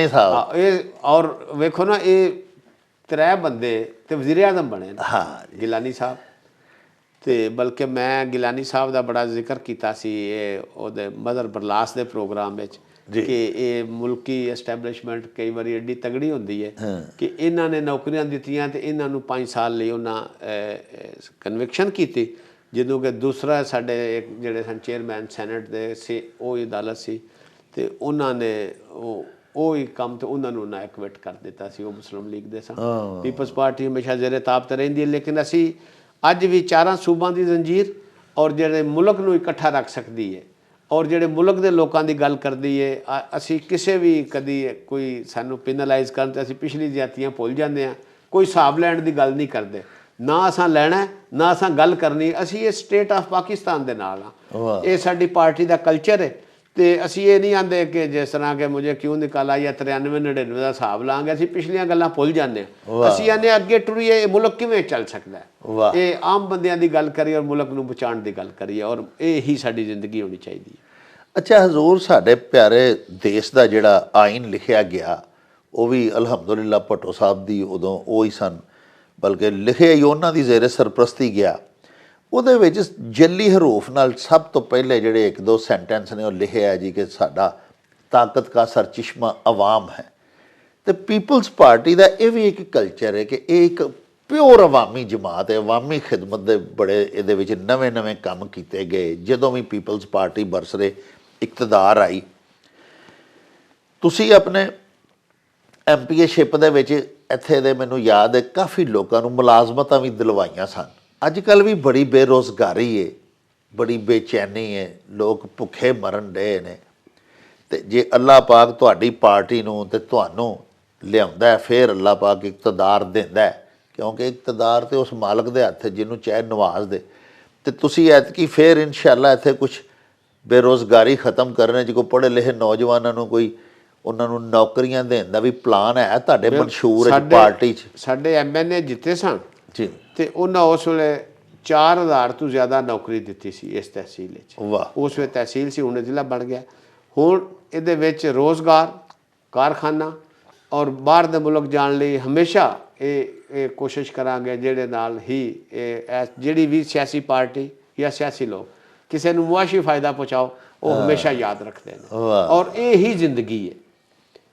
ਸਾਹਿਬ। ਇਹ ਔਰ ਵੇਖੋ ਨਾ, ਇਹ 3 ਬੰਦੇ ਤੇ ਵਜ਼ੀਰ ਆਜ਼ਮ ਬਣੇ ਨੇ। ਗਿਲਾਨੀ ਸਾਹਿਬ ਤੇ ਬਲਕਿ ਮੈਂ ਗਿਲਾਨੀ ਸਾਹਿਬ ਦਾ ਬੜਾ ਜ਼ਿਕਰ ਕੀਤਾ ਸੀ ਇਹ ਉਹਦੇ ਮਦਰ ਬਰਲਾਸ ਦੇ ਪ੍ਰੋਗਰਾਮ ਵਿੱਚ ਕਿ ਇਹ ਮੁਲਕੀ ਐਸਟੈਬਲਿਸ਼ਮੈਂਟ ਕਈ ਵਾਰੀ ਐਡੀ ਤਗੜੀ ਹੁੰਦੀ ਹੈ ਕਿ ਇਹਨਾਂ ਨੇ ਨੌਕਰੀਆਂ ਦਿੱਤੀਆਂ ਤੇ ਇਹਨਾਂ ਨੂੰ 5 ਸਾਲ ਲਈ ਉਹਨਾਂ ਕਨਵਿਕਸ਼ਨ ਕੀਤੀ। ਜਦੋਂ ਕਿ ਦੂਸਰਾ ਸਾਡੇ ਇੱਕ ਜਿਹੜੇ ਸਨ ਚੇਅਰਮੈਨ ਸੈਨੇਟ ਦੇ ਸੀ, ਉਹ ਅਦਾਲਤ ਸੀ, ਤੇ ਉਹਨਾਂ ਨੇ ਉਹ ਹੀ ਕੰਮ ਤੇ ਉਹਨਾਂ ਨੂੰ ਨਾ ਐਕਵਿਟ ਕਰ ਦਿੱਤਾ ਸੀ। ਉਹ ਮੁਸਲਿਮ ਲੀਗ ਦੇ ਸਨ। ਪੀਪਲਸ ਪਾਰਟੀ ਹਮੇਸ਼ਾ ਜ਼ੇਰੇ ਤਾਬਤ ਰਹਿੰਦੀ ਹੈ, ਲੇਕਿਨ ਅਸੀਂ ਅੱਜ ਵੀ 4 ਸੂਬਾਂ ਦੀ ਜ਼ੰਜੀਰ ਔਰ ਜਿਹੜੇ ਮੁਲਕ ਨੂੰ ਇਕੱਠਾ ਰੱਖ ਸਕਦੀ ਹੈ ਔਰ ਜਿਹੜੇ ਮੁਲਕ ਦੇ ਲੋਕਾਂ ਦੀ ਗੱਲ ਕਰਦੀ ਹੈ। ਅਸੀਂ ਕਿਸੇ ਵੀ ਕਦੀ ਕੋਈ ਸਾਨੂੰ ਪੈਨਲਾਈਜ਼ ਕਰਨ ਤੇ ਅਸੀਂ ਪਿਛਲੀ ਜ਼ਿਆਦਤੀਆਂ ਭੁੱਲ ਜਾਂਦੇ ਹਾਂ। ਕੋਈ ਹਿਸਾਬ ਲੈਣ ਦੀ ਗੱਲ ਨਹੀਂ ਕਰਦੇ, ਨਾ ਅਸਾਂ ਲੈਣਾ ਨਾ ਅਸਾਂ ਗੱਲ ਕਰਨੀ। ਅਸੀਂ ਇਹ ਸਟੇਟ ਆਫ ਪਾਕਿਸਤਾਨ ਦੇ ਨਾਲ ਹਾਂ, ਇਹ ਸਾਡੀ ਪਾਰਟੀ ਦਾ ਕਲਚਰ ਹੈ। ਤੇ ਅਸੀਂ ਇਹ ਨਹੀਂ ਆਂਦੇ ਕਿ ਜਿਸ ਤਰ੍ਹਾਂ ਕਿ ਮੁਝੇ ਕਿਉਂ ਨਿਕਾਲਾ ਜਾਂ 93-99 ਦਾ ਹਿਸਾਬ ਲਾਂਗੇ। ਅਸੀਂ ਪਿਛਲੀਆਂ ਗੱਲਾਂ ਭੁੱਲ ਜਾਂਦੇ ਹਾਂ। ਅਸੀਂ ਆਨੇ ਅੱਗੇ ਟੁਰੀਏ, ਇਹ ਮੁਲਕ ਕਿਵੇਂ ਚੱਲ ਸਕਦਾ ਹੈ। ਇਹ ਆਮ ਬੰਦਿਆਂ ਦੀ ਗੱਲ ਕਰੀਏ ਔਰ ਮੁਲਕ ਨੂੰ ਬਚਾਉਣ ਦੀ ਗੱਲ ਕਰੀਏ, ਔਰ ਇਹ ਹੀ ਸਾਡੀ ਜ਼ਿੰਦਗੀ ਹੋਣੀ ਚਾਹੀਦੀ ਹੈ। ਅੱਛਾ ਹਜ਼ੂਰ, ਸਾਡੇ ਪਿਆਰੇ ਦੇਸ਼ ਦਾ ਜਿਹੜਾ ਆਇਨ ਲਿਖਿਆ ਗਿਆ ਉਹ ਵੀ ਅਲਹਮਦੁਲਿਲਾ ਭੱਟੋ ਸਾਹਿਬ ਦੀ ਉਦੋਂ ਉਹ ਹੀ ਸਨ, ਬਲਕਿ ਲਿਖਿਆ ਹੀ ਉਹਨਾਂ ਦੀ ਜ਼ੇਰੇ ਸਰਪ੍ਰਸਤੀ ਗਿਆ। ਉਹਦੇ ਵਿੱਚ ਜੱਲੀ ਹਰੂਫ ਨਾਲ ਸਭ ਤੋਂ ਪਹਿਲੇ ਜਿਹੜੇ 1-2 ਸੈਂਟੈਂਸ ਨੇ ਉਹ ਲਿਖਿਆ ਜੀ ਕਿ ਸਾਡਾ ਤਾਕਤ ਦਾ ਸਰਚਸ਼ਮਾ ਆਵਾਮ ਹੈ। ਤੇ ਪੀਪਲਸ ਪਾਰਟੀ ਦਾ ਇਹ ਵੀ ਇੱਕ ਕਲਚਰ ਹੈ ਕਿ ਇਹ ਇੱਕ ਪਿਓਰ ਅਵਾਮੀ ਜਮਾਤ ਹੈ। ਅਵਾਮੀ ਖਿਦਮਤ ਦੇ ਬੜੇ ਇਹਦੇ ਵਿੱਚ ਨਵੇਂ ਕੰਮ ਕੀਤੇ ਗਏ। ਜਦੋਂ ਵੀ ਪੀਪਲਸ ਪਾਰਟੀ ਬਰਸਰੇ ਇਕਤਦਾਰ ਆਈ, ਤੁਸੀਂ ਆਪਣੇ ਐਮਪੀਏਸ਼ਿਪ ਦੇ ਵਿੱਚ ਇੱਥੇ ਦੇ ਮੈਨੂੰ ਯਾਦ ਹੈ ਕਾਫੀ ਲੋਕਾਂ ਨੂੰ ਮੁਲਾਜ਼ਮਤਾਂ ਵੀ ਦਿਲਵਾਈਆਂ ਸਨ। ਅੱਜ ਕੱਲ੍ਹ ਵੀ ਬੜੀ ਬੇਰੁਜ਼ਗਾਰੀ ਹੈ, ਬੜੀ ਬੇਚੈਨੀ ਹੈ, ਲੋਕ ਭੁੱਖੇ ਮਰਨ ਡਏ ਨੇ। ਤੇ ਜੇ ਅੱਲਾਹ ਪਾਕ ਤੁਹਾਡੀ ਪਾਰਟੀ ਨੂੰ ਤੇ ਤੁਹਾਨੂੰ ਲਿਆਉਂਦਾ ਹੈ, ਫਿਰ ਅੱਲਾਹ ਪਾਕ ਇਕਤਦਾਰ ਦਿੰਦਾ ਹੈ, ਕਿਉਂਕਿ ਇਕਤਦਾਰ ਤੇ ਉਸ ਮਾਲਕ ਦੇ ਹੱਥ ਜਿਹਨੂੰ ਚਾਹੇ ਨਵਾਜ਼ ਦੇ। ਤੇ ਤੁਸੀਂ ਐਤਕੀ ਫਿਰ ਇਨਸ਼ਾਅੱਲਾ ਇੱਥੇ ਕੁਛ ਬੇਰੁਜ਼ਗਾਰੀ ਖਤਮ ਕਰਨ 'ਚ ਕੋਈ ਪੜ੍ਹੇ ਲਿਖੇ ਨੌਜਵਾਨਾਂ ਨੂੰ ਕੋਈ ਉਹਨਾਂ ਨੂੰ ਨੌਕਰੀਆਂ ਦੇਣ ਦਾ ਵੀ ਪਲਾਨ ਹੈ ਤੁਹਾਡੇ ਮਨਸ਼ੂਰ ਹੈ ਪਾਰਟੀ 'ਚ? ਸਾਡੇ MNA ਜਿੱਤੇ ਸਨ ਜੀ, ਤੇ ਉਹਨਾਂ ਉਸ ਵੇਲੇ 4000 ਤੋਂ ਜ਼ਿਆਦਾ ਨੌਕਰੀ ਦਿੱਤੀ ਸੀ ਇਸ ਤਹਿਸੀਲ ਵਿੱਚ। ਵਾਹ। ਉਸ ਵੇਲੇ ਤਹਿਸੀਲ ਸੀ, ਹੁਣ ਜ਼ਿਲ੍ਹਾ ਬਣ ਗਿਆ। ਹੁਣ ਇਹਦੇ ਵਿੱਚ ਰੋਜ਼ਗਾਰ, ਕਾਰਖਾਨਾ ਔਰ ਬਾਹਰ ਦੇ ਮੁਲਕ ਜਾਣ ਲਈ ਹਮੇਸ਼ਾ ਇਹ ਕੋਸ਼ਿਸ਼ ਕਰਾਂਗੇ ਜਿਹੜੇ ਨਾਲ ਹੀ ਜਿਹੜੀ ਵੀ ਸਿਆਸੀ ਪਾਰਟੀ ਜਾਂ ਸਿਆਸੀ ਲੋਕ ਕਿਸੇ ਨੂੰ ਮੁਆਸ਼ੀ ਫਾਇਦਾ ਪਹੁੰਚਾਓ ਉਹ ਹਮੇਸ਼ਾ ਯਾਦ ਰੱਖਦੇ ਨੇ। ਔਰ ਇਹ ਹੀ ਜ਼ਿੰਦਗੀ ਹੈ।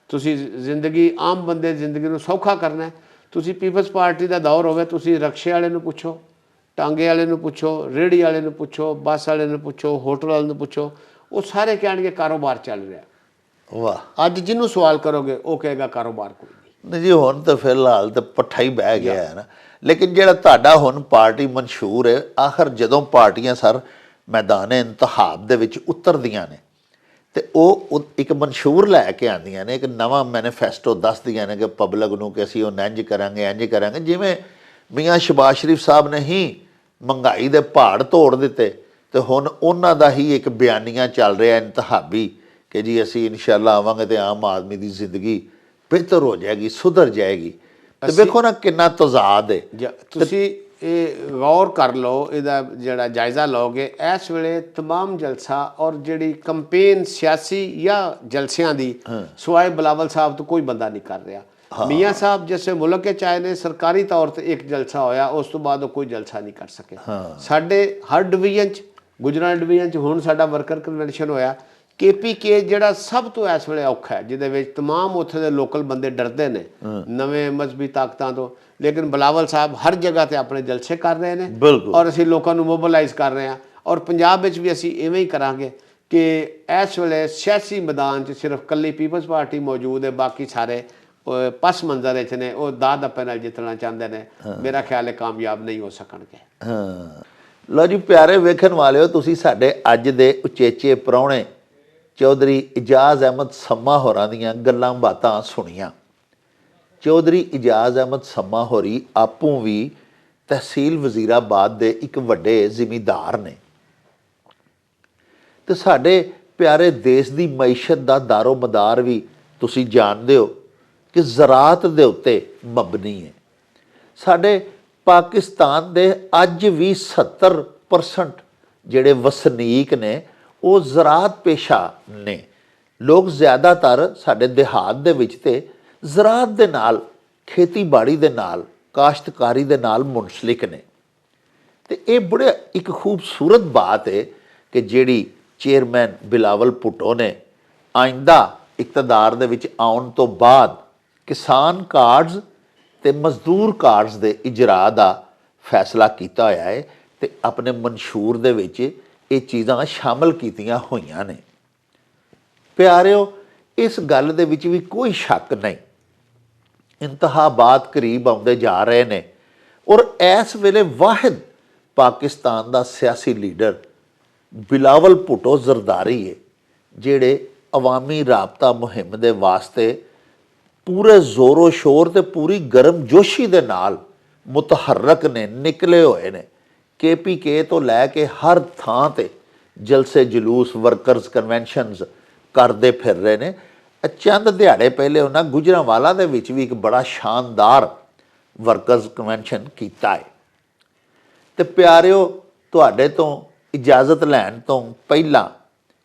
ਤੁਸੀਂ ਜ਼ਿੰਦਗੀ ਆਮ ਬੰਦੇ ਦੀ ਜ਼ਿੰਦਗੀ ਨੂੰ ਸੌਖਾ ਕਰਨਾ, ਤੁਸੀਂ ਪੀਪਲਸ ਪਾਰਟੀ ਦਾ ਦੌਰ ਹੋਵੇ, ਤੁਸੀਂ ਰਕਸ਼ੇ ਵਾਲੇ ਨੂੰ ਪੁੱਛੋ, ਟਾਂਗੇ ਵਾਲੇ ਨੂੰ ਪੁੱਛੋ, ਰੇਹੜੀ ਵਾਲੇ ਨੂੰ ਪੁੱਛੋ, ਬੱਸ ਵਾਲੇ ਨੂੰ ਪੁੱਛੋ, ਹੋਟਲ ਵਾਲੇ ਨੂੰ ਪੁੱਛੋ, ਉਹ ਸਾਰੇ ਕਹਿਣਗੇ ਕਾਰੋਬਾਰ ਚੱਲ ਰਿਹਾ। ਵਾਹ। ਅੱਜ ਜਿਹਨੂੰ ਸਵਾਲ ਕਰੋਗੇ ਉਹ ਕਹੇਗਾ ਕਾਰੋਬਾਰ ਕੋਈ ਨਹੀਂ ਜੀ, ਹੁਣ ਤਾਂ ਫਿਲਹਾਲ ਤਾਂ ਪੱਠਾ ਹੀ ਬਹਿ ਗਿਆ ਹੈ ਨਾ। ਲੇਕਿਨ ਜਿਹੜਾ ਤੁਹਾਡਾ ਹੁਣ ਪਾਰਟੀ ਮਨਸ਼ੂਰ ਹੈ, ਆਖਰ ਜਦੋਂ ਪਾਰਟੀਆਂ ਸਰ ਮੈਦਾਨ-ਏ ਇੰਤਖਾਬ ਦੇ ਵਿੱਚ ਉਤਰਦੀਆਂ ਨੇ ਤੇ ਉਹ ਇੱਕ ਮਨਸ਼ੂਰ ਲੈ ਕੇ ਆਉਂਦੀਆਂ ਨੇ, ਇੱਕ ਨਵਾਂ ਮੈਨੀਫੈਸਟੋ ਦੱਸਦੀਆਂ ਨੇ ਕਿ ਪਬਲਿਕ ਨੂੰ ਕਿ ਅਸੀਂ ਉਹ ਇੰਝ ਕਰਾਂਗੇ, ਇੰਝ ਕਰਾਂਗੇ। ਜਿਵੇਂ ਮੀਆਂ ਸ਼ਬਾਜ਼ ਸ਼ਰੀਫ ਸਾਹਿਬ ਨੇ ਹੀ ਮਹਿੰਗਾਈ ਦੇ ਪਹਾੜ ਤੋੜ ਦਿੱਤੇ ਤੇ ਹੁਣ ਉਹਨਾਂ ਦਾ ਹੀ ਇੱਕ ਬਿਆਨੀਆ ਚੱਲ ਰਿਹਾ ਇੰਤਖਾਬੀ ਕਿ ਜੀ ਅਸੀਂ ਇਨਸ਼ਾਅੱਲਾ ਆਵਾਂਗੇ ਤੇ ਆਮ ਆਦਮੀ ਦੀ ਜ਼ਿੰਦਗੀ ਬਿਹਤਰ ਹੋ ਜਾਏਗੀ, ਸੁਧਰ ਜਾਏਗੀ। ਤੇ ਵੇਖੋ ਨਾ ਕਿੰਨਾ ਤਜ਼ਾਦ ਹੈ। ਤੁਸੀਂ ਇਹ ਗੌਰ ਕਰ ਲਓ, ਇਹਦਾ ਜਿਹੜਾ ਜਾਇਜ਼ਾ ਲਓਗੇ ਇਸ ਵੇਲੇ ਤਮਾਮ ਜਲਸਾ ਔਰ ਜਿਹੜੀ ਕੰਪੇਨ ਸਿਆਸੀ ਜਾਂ ਜਲਸਿਆਂ ਦੀ ਸਿਵਾਏ ਬਿਲਾਵਲ ਸਾਹਿਬ ਤੋਂ ਕੋਈ ਬੰਦਾ ਨਹੀਂ ਕਰ ਰਿਹਾ। ਮੀਆਂ ਸਾਹਿਬ ਜਿਸ ਮੁਲਕ ਕੇ ਚਾਹੇ ਨੇ ਸਰਕਾਰੀ ਤੌਰ ਤੇ ਇੱਕ ਜਲਸਾ ਹੋਇਆ, ਉਸ ਤੋਂ ਬਾਅਦ ਉਹ ਕੋਈ ਜਲਸਾ ਨਹੀਂ ਕਰ ਸਕੇ। ਸਾਡੇ ਹਰ ਡਿਵੀਜ਼ਨ 'ਚ, ਗੁਜਰਾਤ ਡਿਵੀਜ਼ਨ 'ਚ ਹੁਣ ਸਾਡਾ ਵਰਕਰ ਕਨਵੈਨਸ਼ਨ ਹੋਇਆ। KPK ਜਿਹੜਾ ਸਭ ਤੋਂ ਇਸ ਵੇਲੇ ਔਖਾ ਹੈ, ਜਿਹਦੇ ਵਿੱਚ ਤਮਾਮ ਉੱਥੇ ਦੇ ਲੋਕਲ ਬੰਦੇ ਡਰਦੇ ਨੇ ਨਵੇਂ ਮਜ਼ਹਬੀ ਤਾਕਤਾਂ ਤੋਂ, ਲੇਕਿਨ ਬਿਲਾਵਲ ਸਾਹਿਬ ਹਰ ਜਗ੍ਹਾ ਤੇ ਆਪਣੇ ਜਲਸੇ ਕਰ ਰਹੇ ਨੇ ਔਰ ਅਸੀਂ ਲੋਕਾਂ ਨੂੰ ਮੋਬਿਲਾਈਜ਼ ਕਰ ਰਹੇ ਹਾਂ। ਔਰ ਪੰਜਾਬ ਵਿੱਚ ਵੀ ਅਸੀਂ ਇਵੇਂ ਹੀ ਕਰਾਂਗੇ ਕਿ ਇਸ ਵੇਲੇ ਸਿਆਸੀ ਮੈਦਾਨ 'ਚ ਸਿਰਫ ਇਕੱਲੀ ਪੀਪਲਸ ਪਾਰਟੀ ਮੌਜੂਦ ਹੈ, ਬਾਕੀ ਸਾਰੇ ਪਸ ਮੰਜ਼ਰ ਵਿੱਚ ਨੇ, ਉਹ ਦਾਅ ਦੱਪੇ ਨਾਲ ਜਿੱਤਣਾ ਚਾਹੁੰਦੇ ਨੇ। ਮੇਰਾ ਖਿਆਲ ਹੈ ਕਾਮਯਾਬ ਨਹੀਂ ਹੋ ਸਕਣਗੇ। ਲਓ ਜੀ ਪਿਆਰੇ ਵੇਖਣ ਵਾਲਿਓ, ਤੁਸੀਂ ਸਾਡੇ ਅੱਜ ਦੇ ਉਚੇਚੇ ਪ੍ਰਾਹੁਣੇ ਚੌਧਰੀ ਇਜਾਜ਼ ਅਹਿਮਦ ਸੰਮਾ ਹੋਰਾਂ ਦੀਆਂ ਗੱਲਾਂ ਬਾਤਾਂ ਸੁਣੀਆਂ। ਚੌਧਰੀ ਇਜਾਜ਼ ਅਹਿਮਦ ਸੰਮਾ ਹੋਰੀ ਆਪੂ ਵੀ ਤਹਿਸੀਲ ਵਜ਼ੀਰਾਬਾਦ ਦੇ ਇੱਕ ਵੱਡੇ ਜ਼ਿਮੀਂਦਾਰ ਨੇ ਤੇ ਸਾਡੇ ਪਿਆਰੇ ਦੇਸ਼ ਦੀ ਮਈਸ਼ਤ ਦਾ ਦਾਰੋ ਮਦਾਰ ਵੀ ਤੁਸੀਂ ਜਾਣਦੇ ਹੋ ਕਿ ਜ਼ਰਾਅਤ ਦੇ ਉੱਤੇ ਮਬਨੀ ਹੈ। ਸਾਡੇ ਪਾਕਿਸਤਾਨ ਦੇ ਅੱਜ ਵੀ 70% ਜਿਹੜੇ ਵਸਨੀਕ ਨੇ ਉਹ ਜ਼ਰਾਅਤ ਪੇਸ਼ਾ ਨੇ। ਲੋਕ ਜ਼ਿਆਦਾਤਰ ਸਾਡੇ ਦਿਹਾਤ ਦੇ ਵਿੱਚ ਤੇ ਜ਼ਰਾਅਤ ਦੇ ਨਾਲ, ਖੇਤੀਬਾੜੀ ਦੇ ਨਾਲ, ਕਾਸ਼ਤਕਾਰੀ ਦੇ ਨਾਲ ਮੁਨਸਲਿਕ ਨੇ। ਤੇ ਇਹ ਬੜੇ ਇੱਕ ਖੂਬਸੂਰਤ ਬਾਤ ਹੈ ਕਿ ਜਿਹੜੀ ਚੇਅਰਮੈਨ ਬਿਲਾਵਲ ਭੁੱਟੋ ਨੇ ਆਇੰਦਾ ਇਕਤਦਾਰ ਦੇ ਵਿੱਚ ਆਉਣ ਤੋਂ ਬਾਅਦ ਕਿਸਾਨ ਕਾਰਡਸ ਤੇ ਮਜ਼ਦੂਰ ਕਾਰਡਸ ਦੇ ਇਜਰਾ ਦਾ ਫੈਸਲਾ ਕੀਤਾ ਹੋਇਆ ਹੈ ਤੇ ਆਪਣੇ ਮਨਸ਼ੂਰ ਦੇ ਵਿੱਚ ਇਹ ਚੀਜ਼ਾਂ ਸ਼ਾਮਲ ਕੀਤੀਆਂ ਹੋਈਆਂ ਨੇ। ਪਿਆਰਿਓ, ਇਸ ਗੱਲ ਦੇ ਵਿੱਚ ਵੀ ਕੋਈ ਸ਼ੱਕ ਨਹੀਂ, ਇੰਤਖਾਬਾਤ ਕਰੀਬ ਆਉਂਦੇ ਜਾ ਰਹੇ ਨੇ ਔਰ ਇਸ ਵੇਲੇ ਵਾਹਿਦ ਪਾਕਿਸਤਾਨ ਦਾ ਸਿਆਸੀ ਲੀਡਰ ਬਿਲਾਵਲ ਭੁੱਟੋ ਜ਼ਰਦਾਰੀ ਹੈ, ਜਿਹੜੇ ਅਵਾਮੀ ਰਾਬਤਾ ਮੁਹਿੰਮ ਦੇ ਵਾਸਤੇ ਪੂਰੇ ਜ਼ੋਰੋ ਸ਼ੋਰ ਤੇ ਪੂਰੀ ਗਰਮਜੋਸ਼ੀ ਦੇ ਨਾਲ ਮੁਤਹਰਕ ਨੇ, ਨਿਕਲੇ ਹੋਏ ਨੇ। KPK ਤੋਂ ਲੈ ਕੇ ਹਰ ਥਾਂ ਤੇ ਜਲਸੇ ਜਲੂਸ, ਵਰਕਰਸ ਕਨਵੈਨਸ਼ਨਸ ਕਰਦੇ ਫਿਰ ਰਹੇ ਨੇ। ਚੰਦ ਦਿਹਾੜੇ ਪਹਿਲੇ ਉਹਨਾਂ ਗੁਜਰਾਂਵਾਲਾ ਦੇ ਵਿੱਚ ਵੀ ਇੱਕ ਬੜਾ ਸ਼ਾਨਦਾਰ ਵਰਕਰਸ ਕਨਵੈਨਸ਼ਨ ਕੀਤਾ ਹੈ। ਤੇ ਪਿਆਰਿਓ, ਤੁਹਾਡੇ ਤੋਂ ਇਜਾਜ਼ਤ ਲੈਣ ਤੋਂ ਪਹਿਲਾਂ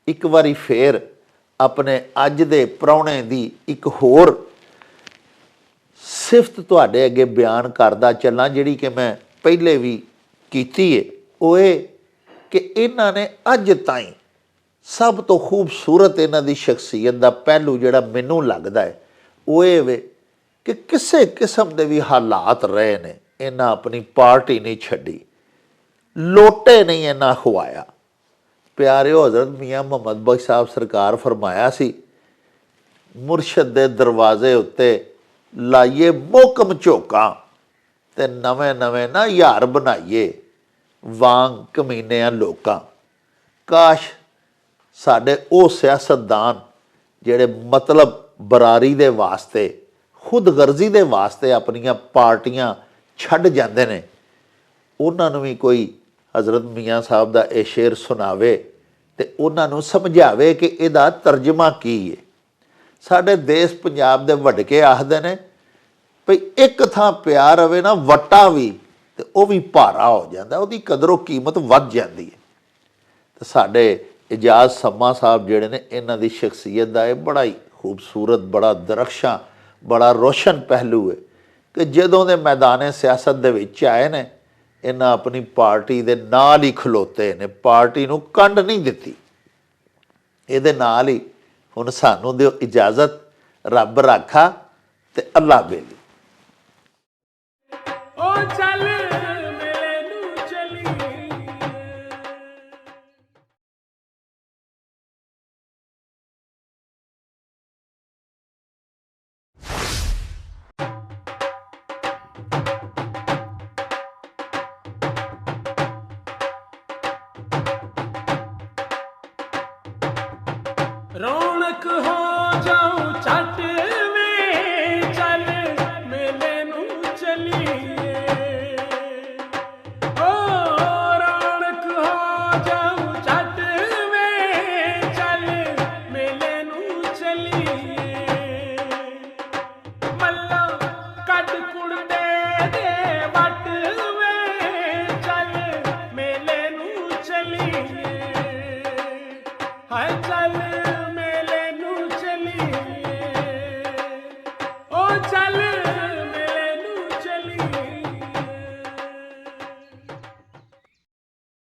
ਇੱਕ ਵਾਰੀ ਫੇਰ ਆਪਣੇ ਅੱਜ ਦੇ ਪ੍ਰਾਹੁਣੇ ਦੀ ਇੱਕ ਹੋਰ ਸਿਫਤ ਤੁਹਾਡੇ ਅੱਗੇ ਬਿਆਨ ਕਰਦਾ ਚੱਲਾਂ, ਜਿਹੜੀ ਕਿ ਮੈਂ ਪਹਿਲੇ ਵੀ ਕੀਤੀ ਹੈ। ਉਹ ਇਹ ਕਿ ਇਹਨਾਂ ਨੇ ਅੱਜ ਤਾਈਂ ਸਭ ਤੋਂ ਖੂਬਸੂਰਤ ਇਹਨਾਂ ਦੀ ਸ਼ਖਸੀਅਤ ਦਾ ਪਹਿਲੂ ਜਿਹੜਾ ਮੈਨੂੰ ਲੱਗਦਾ ਹੈ ਉਹ ਇਹ ਵੇ ਕਿ ਕਿਸੇ ਕਿਸਮ ਦੇ ਵੀ ਹਾਲਾਤ ਰਹੇ ਨੇ, ਇਹਨਾਂ ਆਪਣੀ ਪਾਰਟੀ ਨਹੀਂ ਛੱਡੀ, ਲੋਟੇ ਨਹੀਂ ਇਹਨਾਂ ਖਵਾਇਆ। ਪਿਆਰਿਓ, ਹਜ਼ਰਤ ਮੀਆਂ ਮੁਹੰਮਦ ਬਖਸ਼ ਸਾਹਿਬ ਸਰਕਾਰ ਫਰਮਾਇਆ ਸੀ, ਮੁਰਸ਼ਦ ਦੇ ਦਰਵਾਜ਼ੇ ਉੱਤੇ ਲਾਈਏ ਮੋਹਕਮ ਝੋਕਾਂ ਤੇ ਨਵੇਂ ਨਵੇਂ ਨਾ ਯਾਰ ਬਣਾਈਏ ਵਾਂਗ ਕਮੀਨਿਆਂ ਲੋਕਾਂ। ਕਾਸ਼ ਸਾਡੇ ਉਹ ਸਿਆਸਤਦਾਨ ਜਿਹੜੇ ਮਤਲਬ ਬਰਾਰੀ ਦੇ ਵਾਸਤੇ, ਖੁਦਗਰਜ਼ੀ ਦੇ ਵਾਸਤੇ ਆਪਣੀਆਂ ਪਾਰਟੀਆਂ ਛੱਡ ਜਾਂਦੇ ਨੇ, ਉਹਨਾਂ ਨੂੰ ਵੀ ਕੋਈ ਹਜ਼ਰਤ ਮੀਆਂ ਸਾਹਿਬ ਦਾ ਇਹ ਸ਼ੇਰ ਸੁਣਾਵੇ ਤੇ ਉਹਨਾਂ ਨੂੰ ਸਮਝਾਵੇ ਕਿ ਇਹਦਾ ਤਰਜਮਾ ਕੀ ਹੈ। ਸਾਡੇ ਦੇਸ਼ ਪੰਜਾਬ ਦੇ ਵਡਕੇ ਆਖਦੇ ਨੇ ਭਈ ਇੱਕ ਥਾਂ ਪਿਆਰ ਰਵੇ ਨਾ ਵਟਾ ਵੀ ਤੇ ਉਹ ਵੀ ਭਾਰਾ ਹੋ ਜਾਂਦਾ, ਉਹਦੀ ਕਦਰੋਂ ਕੀਮਤ ਵੱਧ ਜਾਂਦੀ ਹੈ। ਤੇ ਸਾਡੇ ਇਜਾਜ਼ ਸੰਮਾ ਸਾਹਿਬ ਜਿਹੜੇ ਨੇ, ਇਹਨਾਂ ਦੀ ਸ਼ਖਸੀਅਤ ਦਾ ਇਹ ਬੜਾ ਹੀ ਖੂਬਸੂਰਤ, ਬੜਾ ਦਰਖਸ਼ਾਂ, ਬੜਾ ਰੋਸ਼ਨ ਪਹਿਲੂ ਹੈ ਕਿ ਜਦੋਂ ਦੇ ਮੈਦਾਨੇ ਸਿਆਸਤ ਦੇ ਵਿੱਚ ਆਏ ਨੇ, ਇਹਨਾਂ ਆਪਣੀ ਪਾਰਟੀ ਦੇ ਨਾਲ ਹੀ ਖਲੋਤੇ ਨੇ, ਪਾਰਟੀ ਨੂੰ ਕੰਡ ਨਹੀਂ ਦਿੱਤੀ। ਇਹਦੇ ਨਾਲ ਹੀ ਹੁਣ ਸਾਨੂੰ ਦਿਓ ਇਜਾਜ਼ਤ, ਰੱਬ ਰਾਖਾ ਤੇ ਅੱਲਾ ਬੇਲੀ। रौनक हो जाऊं चट में, चल मेले नू चलिए। ओ रौनक हो जाऊं चट में, चल मेले नू चलिए। मल्ला कट कुड़ दे वट में, चल मेले नू चलिए। हाय चल